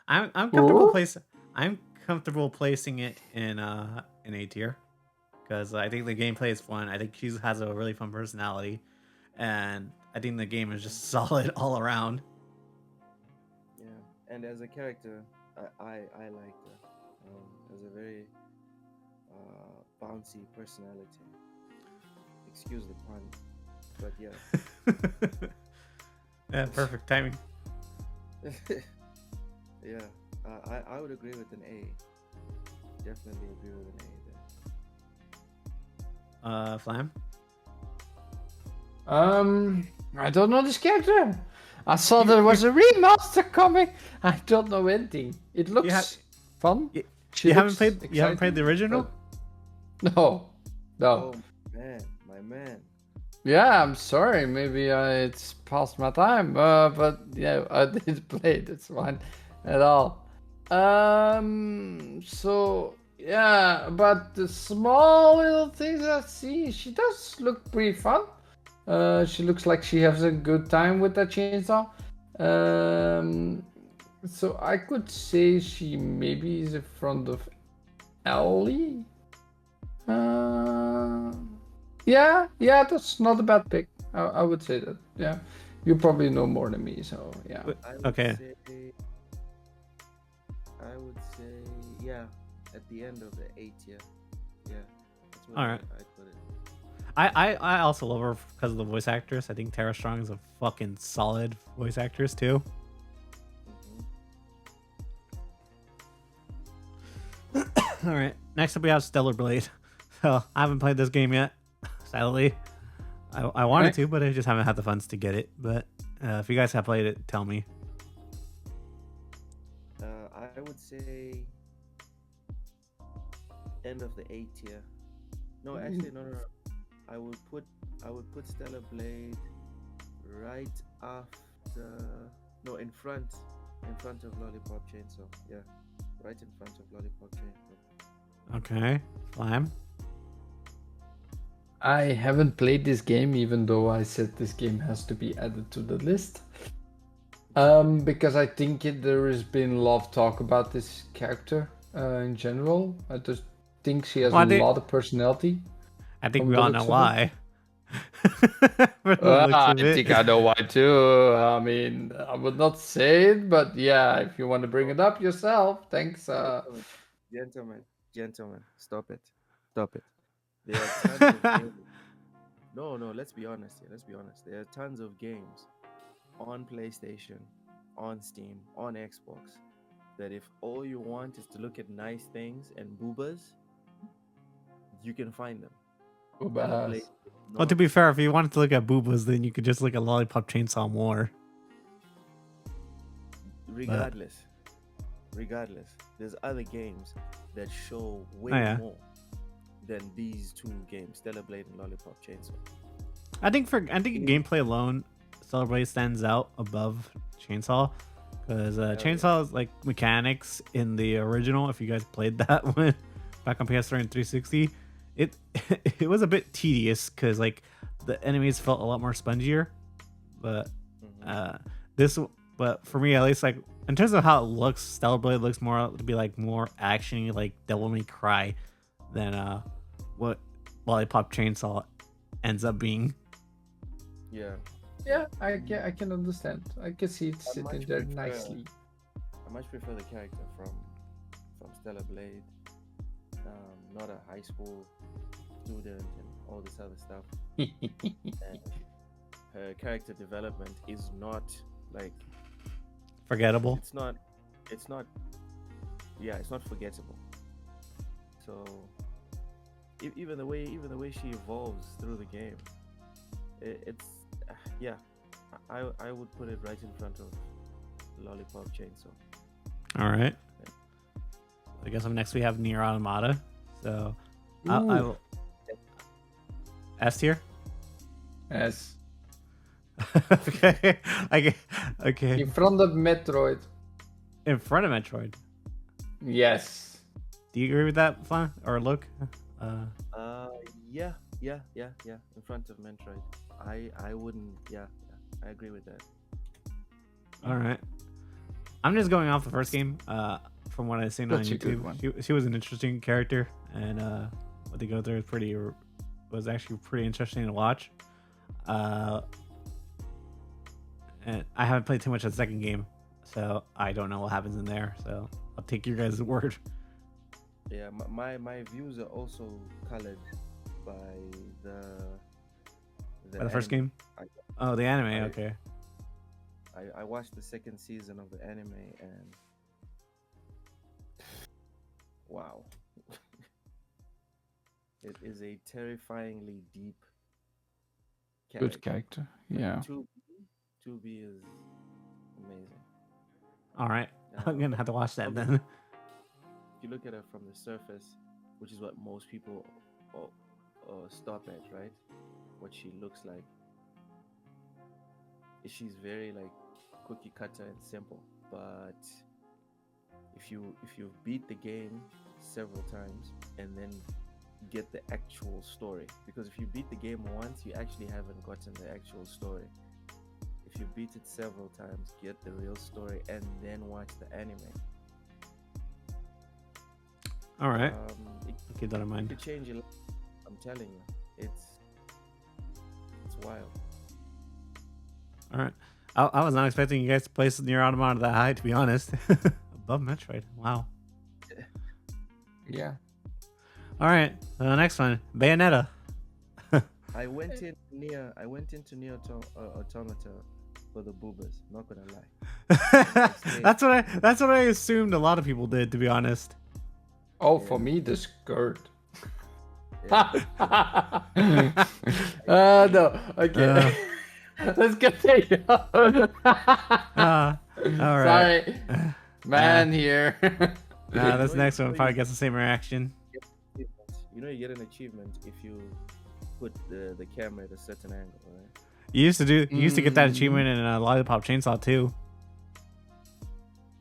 I'm comfortable Oh, placing. I'm comfortable placing it in A tier because I think the gameplay is fun. I think she has a really fun personality, and I think the game is just solid all around. Yeah, and as a character, I like her. Has a very bouncy personality. Excuse the pun, but yeah. Yeah, perfect timing. Yeah, I would agree with an A. Definitely agree with an A there. Flam. I don't know this character. I saw there was a remaster coming. I don't know anything. It looks fun. You, She you haven't looks played. You haven't played the exciting, original. but no, no. Oh man, my man. Yeah, I'm sorry. Maybe it's past my time. But yeah, I did play it. It's fine at all. So yeah, but the small little things I see, she does look pretty fun. She looks like she has a good time with that chainsaw. So I could say she maybe is in front of Ellie. Yeah, that's not a bad pick. I would say that. Yeah, you probably know more than me, so yeah. Okay. I would say, yeah, at the end of the 8 tier. Yeah. That's what All right. I put it. I also love her because of the voice actress. I think Tara Strong is a fucking solid voice actress too. Mm-hmm. All right. Next up, we have Stellar Blade. So I haven't played this game yet, sadly. I wanted to, but I just haven't had the funds to get it. But if you guys have played it, tell me. I would say end of the 8 tier. No, actually, no. I would put Stellar Blade right after, no, in front of Lollipop Chainsaw. Yeah, right in front of Lollipop Chainsaw. Okay, Flam. I haven't played this game, even though I said this game has to be added to the list. Because I think there has been a lot of talk about this character in general. I just think she has a lot of personality. I think we all know why. I think I know why too. I mean, I would not say it, but yeah, if you want to bring it up yourself, thanks. Gentlemen, stop it. There are tons of games. No, let's be honest here. There are tons of games on PlayStation, on Steam, on Xbox, that if all you want is to look at nice things and boobas, you can find them. Boobas. Well, to be fair, if you wanted to look at boobas, then you could just look at Lollipop Chainsaw more. Regardless, there's other games that show way more than these two games, Stellar Blade and Lollipop Chainsaw. I think gameplay alone, Stellar Blade stands out above Chainsaw because Chainsaw's like mechanics in the original. If you guys played that one back on PS3 and 360, it was a bit tedious because like the enemies felt a lot more spongier. But but for me at least, like in terms of how it looks, Stellar Blade looks more to be like more actiony, like Devil May Cry, than what Lollipop Chainsaw ends up being. Yeah, I can understand. I can see it sitting there nicely. I much prefer the character from Stellar Blade. Not a high school student and all this other stuff. And her character development is not like forgettable. It's not forgettable. So even the way she evolves through the game, I would put it right in front of Lollipop Chainsaw. All right. Yeah. I guess up next we have Nier Automata. So I will S tier. S. Okay. Okay. In front of Metroid. In front of Metroid. Yes. Do you agree with that, Flan or Luke? Yeah. In front of Metroid. I wouldn't. Yeah. I agree with that. All right. I'm just going off the first game. From what I've seen on That's a good YouTube, one. she was an interesting character, and what they go through was actually pretty interesting to watch. And I haven't played too much of the second game, so I don't know what happens in there. So I'll take your guys' word. Yeah. My views are also colored by the By the first anime. game? Oh, the anime. I- Okay. I watched the second season of the anime and wow. It is a terrifyingly deep Good character. character. Yeah. 2B is amazing. All right. I'm Uh, gonna have to watch that okay. then. If you look at her from the surface, which is what most people stop at, right? What she looks like. She's very like cookie cutter and simple. But if you beat the game several times and then get the actual story, because if you beat the game once, you actually haven't gotten the actual story. If you beat it several times, get the real story, and then watch the anime. All right. It I'll keep that in mind. could change your life. I'm telling you, it's wild. All right. I was not expecting you guys to place Near Automata that high, to be honest. Above Metroid. Wow. Yeah. All right. The next one, Bayonetta. I went into Near Automata for the boobas. Not gonna lie. That's what I assumed a lot of people did, to be honest. Oh, for me, the skirt. Yeah. No. Okay. Let's continue. All right. Sorry. Man here. This next one probably gets the same reaction. You know, you get an achievement if you put the camera at a certain angle, right? You used to get that achievement in Lollipop Chainsaw too.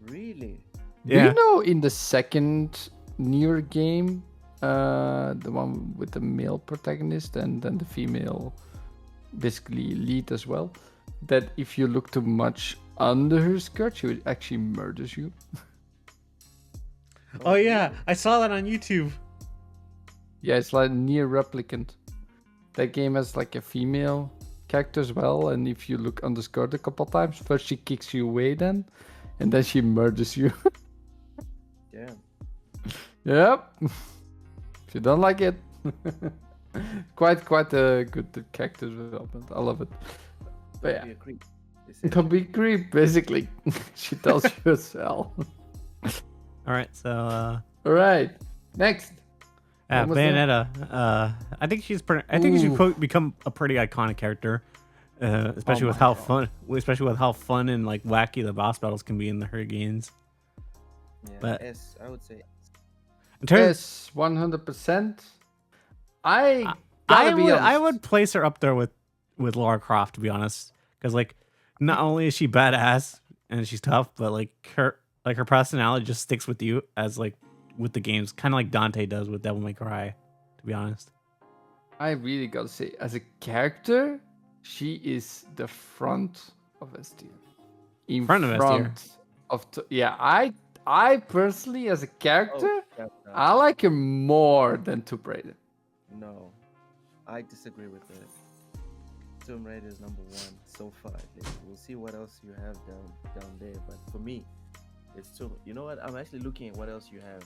Really? Do Yeah. you know in the second Nier game, the one with the male protagonist and then the female basically lead as well, that if you look too much under her skirt, she would actually murders you? Oh yeah, I saw that on YouTube. Yeah, it's like Nier Replicant. That game has like a female character as well, and if you look under skirt a couple times, first she kicks you away then, and then she murders you. Damn. Yep. If you don't like it. quite a good character development. I love it. But yeah, Be a creep. don't be creep, basically. She tells you herself. All right, so Alright. Next. Almost there. Bayonetta. I think she's pretty. I think she Ooh. could become a pretty iconic character, especially Oh with my how God. fun and like wacky the boss battles can be in her games. Yeah, But- I would say In terms, Yes, 100%. I gotta be honest. I would place her up there with Lara Croft, to be honest, because like not only is she badass and she's tough, but like her personality just sticks with you as like with the games, kind of like Dante does with Devil May Cry, to be honest. I really gotta say, as a character, she is the front of S tier. In Front of S tier. Yeah, I personally, as a character, yeah, I like her more than Tomb Raider. no, I disagree with that. Tomb Raider is number one so far. We'll see what else you have down there, but for me, it's Tomb. You know what? I'm actually looking at what else you have.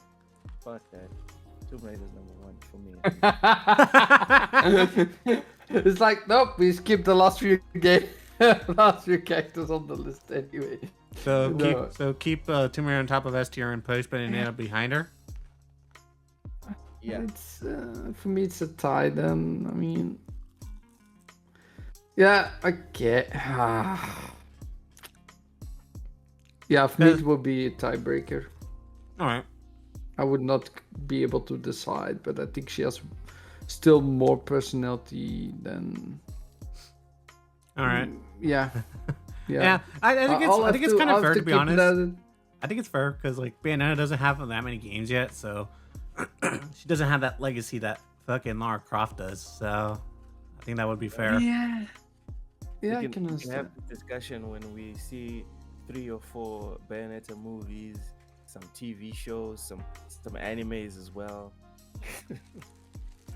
Fuck that. Tomb Raider is number one for me. It's like, nope, we skipped the last few characters on the list anyway. So No. keep Tomb Raider on top of S tier and push Bayonetta behind her. Yeah. It's for me, it's a tie. Then I mean, yeah, okay. Yeah, for me it would be a tiebreaker. All right. I would not be able to decide, but I think she has still more personality than All right. yeah. Yeah, I think I'll I think have it's kind of I'll fair have to be keep it honest. at it. I think it's fair because like Bayonetta doesn't have that many games yet, so she doesn't have that legacy that fucking Lara Croft does. So I think that would be fair. Yeah. Yeah, I we can can have understand. this discussion when we see 3 or 4 Bayonetta movies, some TV shows, some animes as well.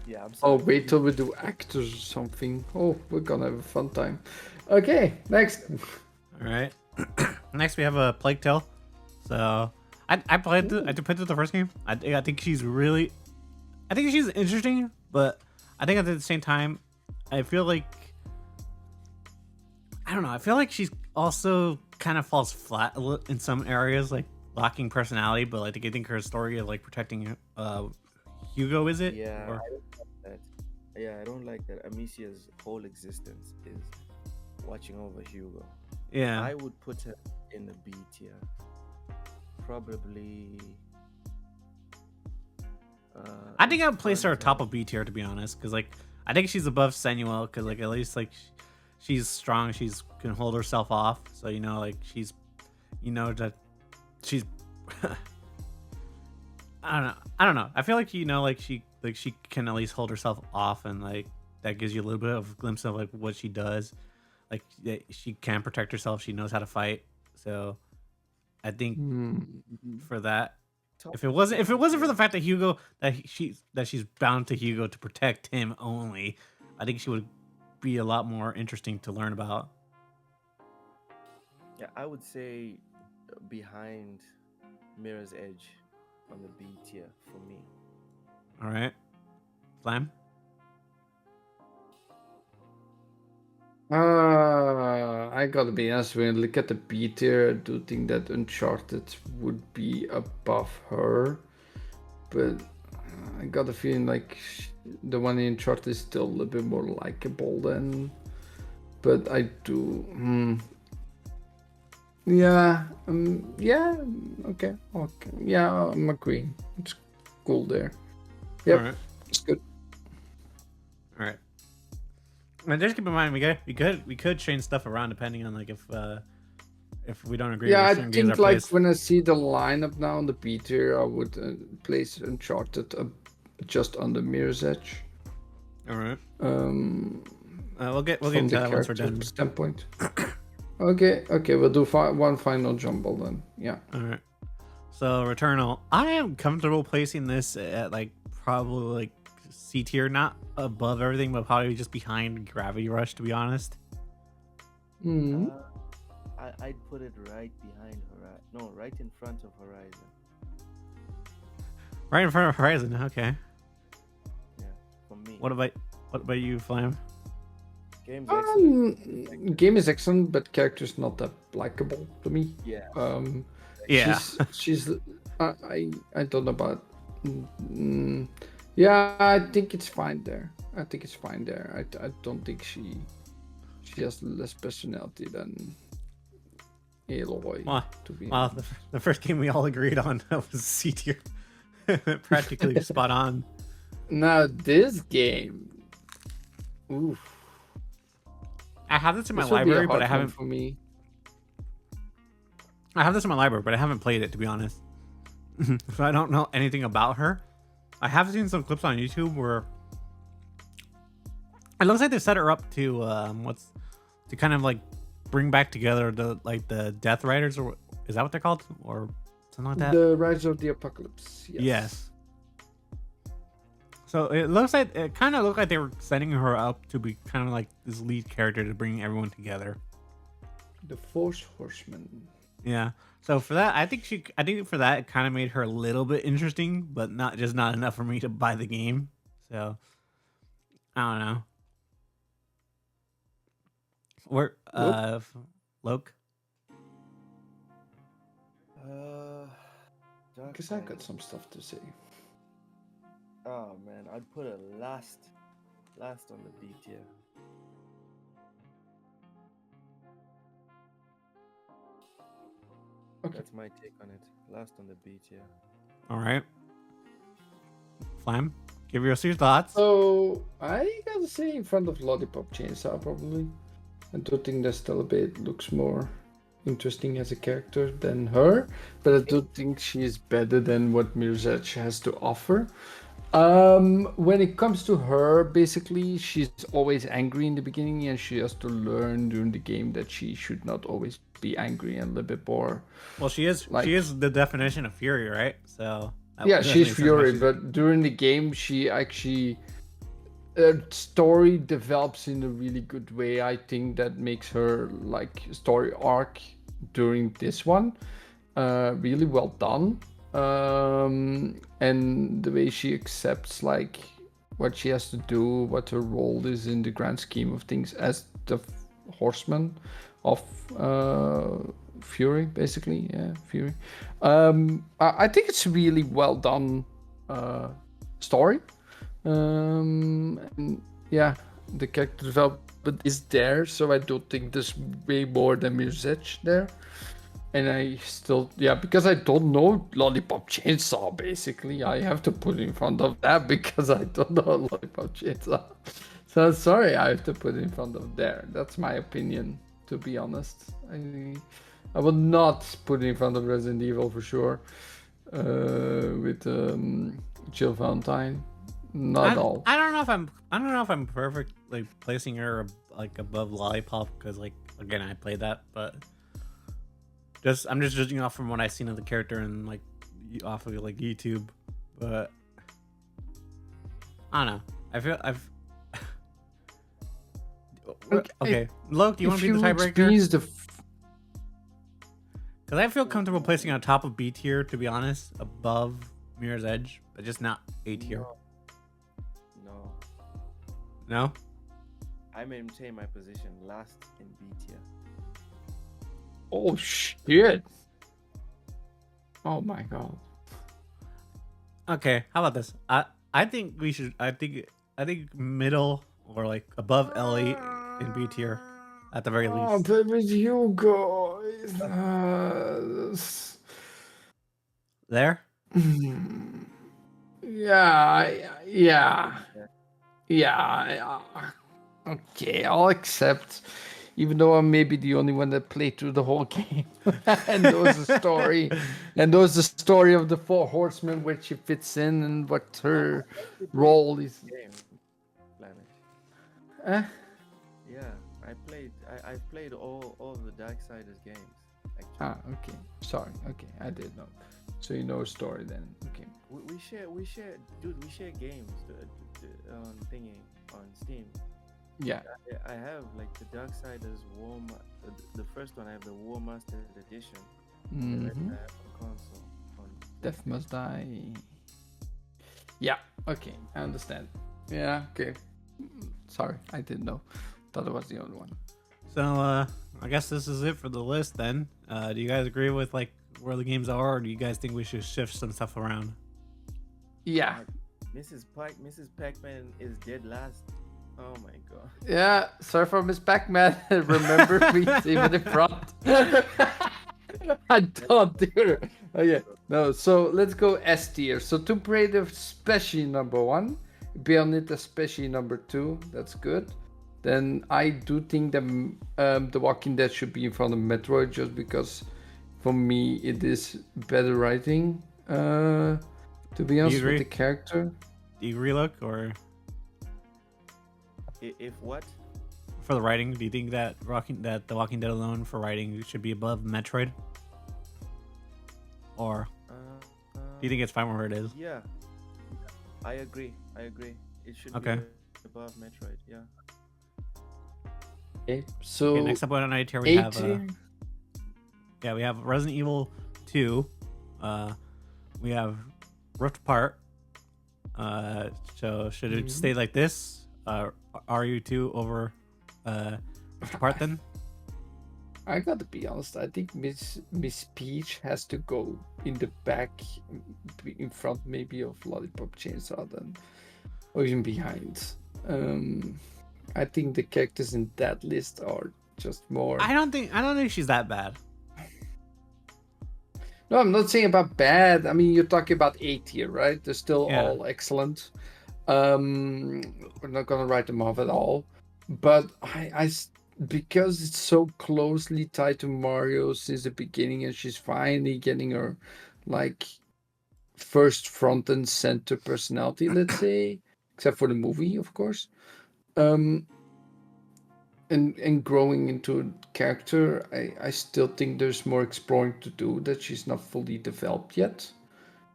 Yeah, I'm Oh, sorry. wait till we do actors or something. Oh, we're gonna have a fun time. Okay, next. All right. Next we have a Plague Tale. So I played I did play through the first game. I think she's really, I think she's interesting, but I think at the same time, I feel like I don't know. I feel like she's also kind of falls flat in some areas, like lacking personality. But like I think her story of like protecting Hugo, is it? Yeah, Or- I don't like that. Yeah, I don't like that. Amicia's whole existence is watching over Hugo. yeah. I would put her in the B tier. Probably. I think in I would place her front top of B tier to be honest, because like I think she's above Samuel because like at least like she's strong, she's can hold herself off. So you know like she's, you know that she's. I don't know. I feel like you know like she can at least hold herself off and like that gives you a little bit of a glimpse of like what she does. Like she can protect herself. She knows how to fight. So I think for that, top if it wasn't for the fact that Hugo that she's bound to Hugo to protect him only, I think she would be a lot more interesting to learn about. Yeah, I would say behind Mirror's Edge on the B tier for me. All right, Flam. I gotta be honest, when I look at the B tier, I do think that Uncharted would be above her. But I got a feeling like the one in Uncharted is still a little bit more likable than. But I do. Yeah, yeah, okay, yeah, I'm agreeing. It's cool there. Yep, All right. it's good. All right. And just keep in mind, we could change stuff around depending on like if we don't agree. Yeah, with I certain games think are like placed. when I see the lineup now on the B tier, I would place Uncharted just on the Mirror's Edge. All right. We'll We'll get from into the that once we're character done. standpoint. Okay, we'll do one final jumble then. Yeah. All right. So Returnal, I am comfortable placing this at like probably like C tier, not above everything, but probably just behind Gravity Rush, to be honest. Mm. I'd put it right behind Horizon. No, right in front of Horizon. Right in front of Horizon. Okay. Yeah, for me. What about you, Flam? Game's excellent. Game is excellent, but character's not that likable to me. Yeah. Yeah. She's I don't know about. Yeah, I think it's fine there. I don't think she has less personality than Aloy. Well, to be well, honest. the first game we all agreed on was C tier. Practically spot on. Now this game, oof. I have this in my This would be a library, but I hard one haven't. for me. I have this in my library, but I haven't played it, to be honest. So I don't know anything about her. I have seen some clips on YouTube where it looks like they set her up to to kind of like bring back together the Death Riders, or is that what they're called, or something like that? The Rise of the Apocalypse. Yes. So it kind of looked like they were setting her up to be kind of like this lead character to bring everyone together. The Force Horseman. Yeah. So for that, I think for that it kind of made her a little bit interesting, but not enough for me to buy the game. So I don't know. Where Loke? Because I got some stuff to say. Oh man, I'd put it last on the B tier. Okay. That's my take on it. Last on the B tier. All right. Flam, give us your thoughts. So I gotta say in front of Lollipop Chainsaw probably. I do think that Stelabate looks more interesting as a character than her, but I do think she is better than what Mirzech has to offer. When it comes to her, basically, she's always angry in the beginning, and she has to learn during the game that she should not always be angry and a little bit more. Well, she is the definition of fury, right? So yeah, that she's makes sense why Fury, but during the game, she actually story develops in a really good way. I think that makes her like story arc during this one really well done. And the way she accepts like what she has to do, what her role is in the grand scheme of things as the horseman of Fury, basically. Yeah, Fury. I think it's a really well done story. And yeah, the character development is there, so I don't think there's way more than Mirzech there. And I still, yeah, because I don't know Lollipop Chainsaw, basically. I have to put in front of that because I don't know Lollipop Chainsaw. So sorry, I have to put in front of there. That's my opinion, to be honest. I would not put it in front of Resident Evil for sure. With Jill Valentine. Not at all. I don't know if I'm perfectly placing her like above Lollipop because like again I played that, but I'm just judging off from what I've seen of the character and like off of like YouTube, but I don't know. I feel I've okay. Loke, do you want to be the tiebreaker? Because I feel comfortable placing on top of B tier, to be honest, above Mirror's Edge, but just not A tier. No? I maintain my position last in B tier. Oh shit! Oh my god. Okay, how about this? I think we should. I think middle or like above Ellie in B tier, at the very least. Oh, baby Hugo. There. Yeah. Okay, I'll accept. Even though I'm maybe the only one that played through the whole game, and knows the story, of the Four Horsemen, where she fits in, and what her role is. Yeah, I've played all of the Darksiders games. Actually. Okay. Sorry. Okay, I did know. So you know a story then. Okay. We share, dude. We share games on thingy on Steam. Yeah. I have like the Darksiders the first one. I have the War Master Edition. Mm-hmm. I have on console. Death Must Die. Yeah. Okay, I understand. Yeah. Okay. Sorry, I didn't know. Thought it was the only one. So I guess this is it for the list then. Do you guys agree with like where the games are, or do you guys think we should shift some stuff around? Yeah. Mrs. Pac-Man is dead last. Oh my god. Yeah, sorry for Miss Pac-Man. Remember me even in front. I don't do it. Okay, no, so let's go S tier. So Tomb Raider especially number 1. Bayonetta especially number 2. That's good. Then I do think that The Walking Dead should be in front of Metroid just because for me it is better writing. To be honest with the character. Do you agree, Luke, or if what? For the writing, do you think that The Walking Dead alone for writing should be above Metroid? Or do you think it's fine where it is? Yeah. I agree. It should be above Metroid, yeah. Okay, so next up on our tier we have we have Resident Evil 2. We have Rift Apart. So should it stay like this? RU2 over Rift Apart then? I gotta be honest, I think Miss Peach has to go in the back, in front maybe of Lollipop Chainsaw then, or even behind. I think the characters in that list are just more. I don't think she's that bad. No, I'm not saying about bad. I mean, you're talking about A tier, right? They're still all excellent. We're not gonna write them off at all, but because it's so closely tied to Mario since the beginning, and she's finally getting her like first front and center personality, let's say, except for the movie, of course. Um, and growing into a character, I still think there's more exploring to do, that she's not fully developed yet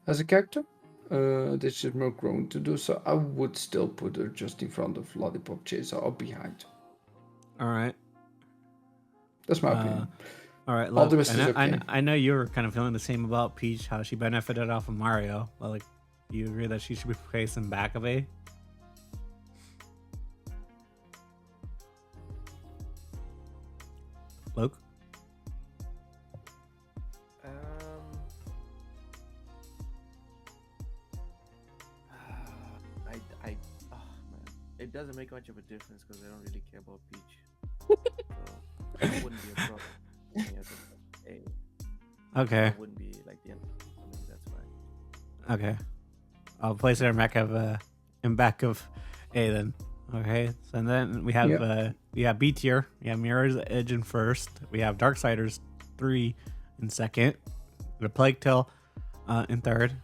as a character. There's just more growing to do, so I would still put her just in front of Lollipop Chaser or behind. All right. That's my Uh, opinion. all right. All the Look, rest is okay. I know you were kind of feeling the same about Peach, how she benefited off of Mario. But like, do you agree that she should be facing back of A? Luke? Um, I, oh man, it doesn't make much of a difference because I don't really care about Peach. So it wouldn't be a problem. Yeah, Okay. it wouldn't be like the end. I mean, that's fine. Okay. I'll place her in back of A then. Okay. So and then we have B tier. We have Mirror's Edge in first. We have Darksiders 3 in second. The Plague Tale in third.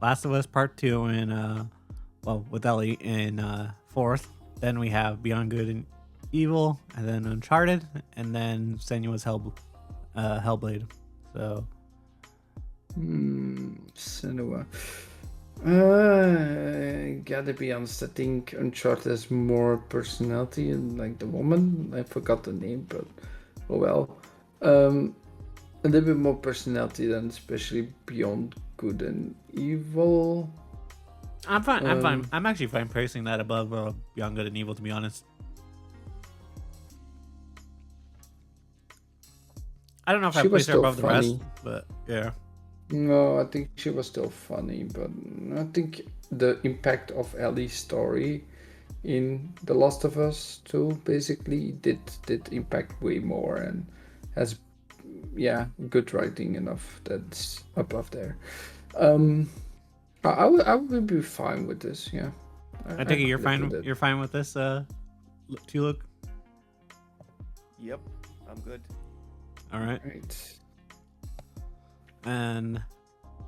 Last of Us Part 2 in with Ellie in fourth. Then we have Beyond Good and Evil, and then Uncharted, and then Senua's Hellblade. So Senua. Gotta be honest, I think Uncharted has more personality, and like the woman, I forgot the name, but oh well. A little bit more personality than especially Beyond Good and Evil. I'm fine. I'm fine. I'm actually fine placing that above Beyond Good and Evil, to be honest. I don't know if I She was place her still above the rest, funny. but yeah. No, I think she was still funny, but I think the impact of Ellie's story in The Last of Us 2 basically did impact way more, and has good writing enough that's above there. I would be fine with this. Yeah, I take it you're could live fine. with it. You're fine with this, Luke. Yep, I'm good. All right. Right. And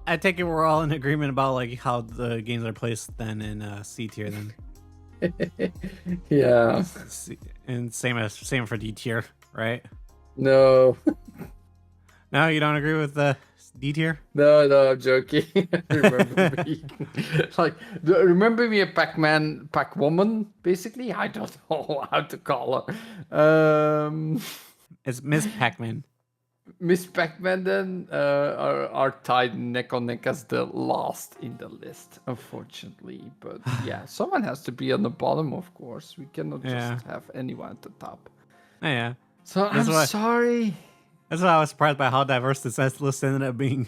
I take it we're all in agreement about like how the games are placed then in C tier then. Yeah. And same for D tier, right? No. No, you don't agree with the D tier? No, I'm joking. Remember me. Remember me a Pac-Woman, basically? I don't know how to call her. It's Miss Pac-Man. Miss Pac-Man then are tied neck on neck as the last in the list, unfortunately. But yeah, someone has to be on the bottom, of course. We cannot just have anyone at the top. Yeah. So I'm sorry. That's why I was surprised by how diverse this list ended up being.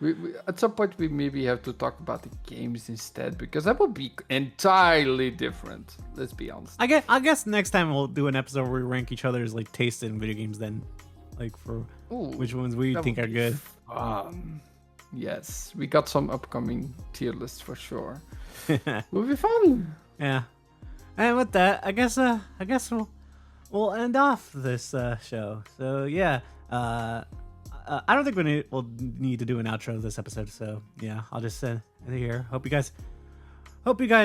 We, at some point, we maybe have to talk about the games instead, because that would be entirely different. Let's be honest. I guess next time we'll do an episode where we rank each other's like taste in video games. Then, like for which ones we think are good. Yes, we got some upcoming tier lists for sure. Will be fun. Yeah. And with that, I guess we'll end off this show. So yeah. I don't think we'll need to do an outro this episode, so yeah, I'll just end it here. Hope you guys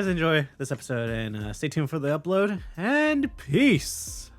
enjoy this episode, and stay tuned for the upload, and peace.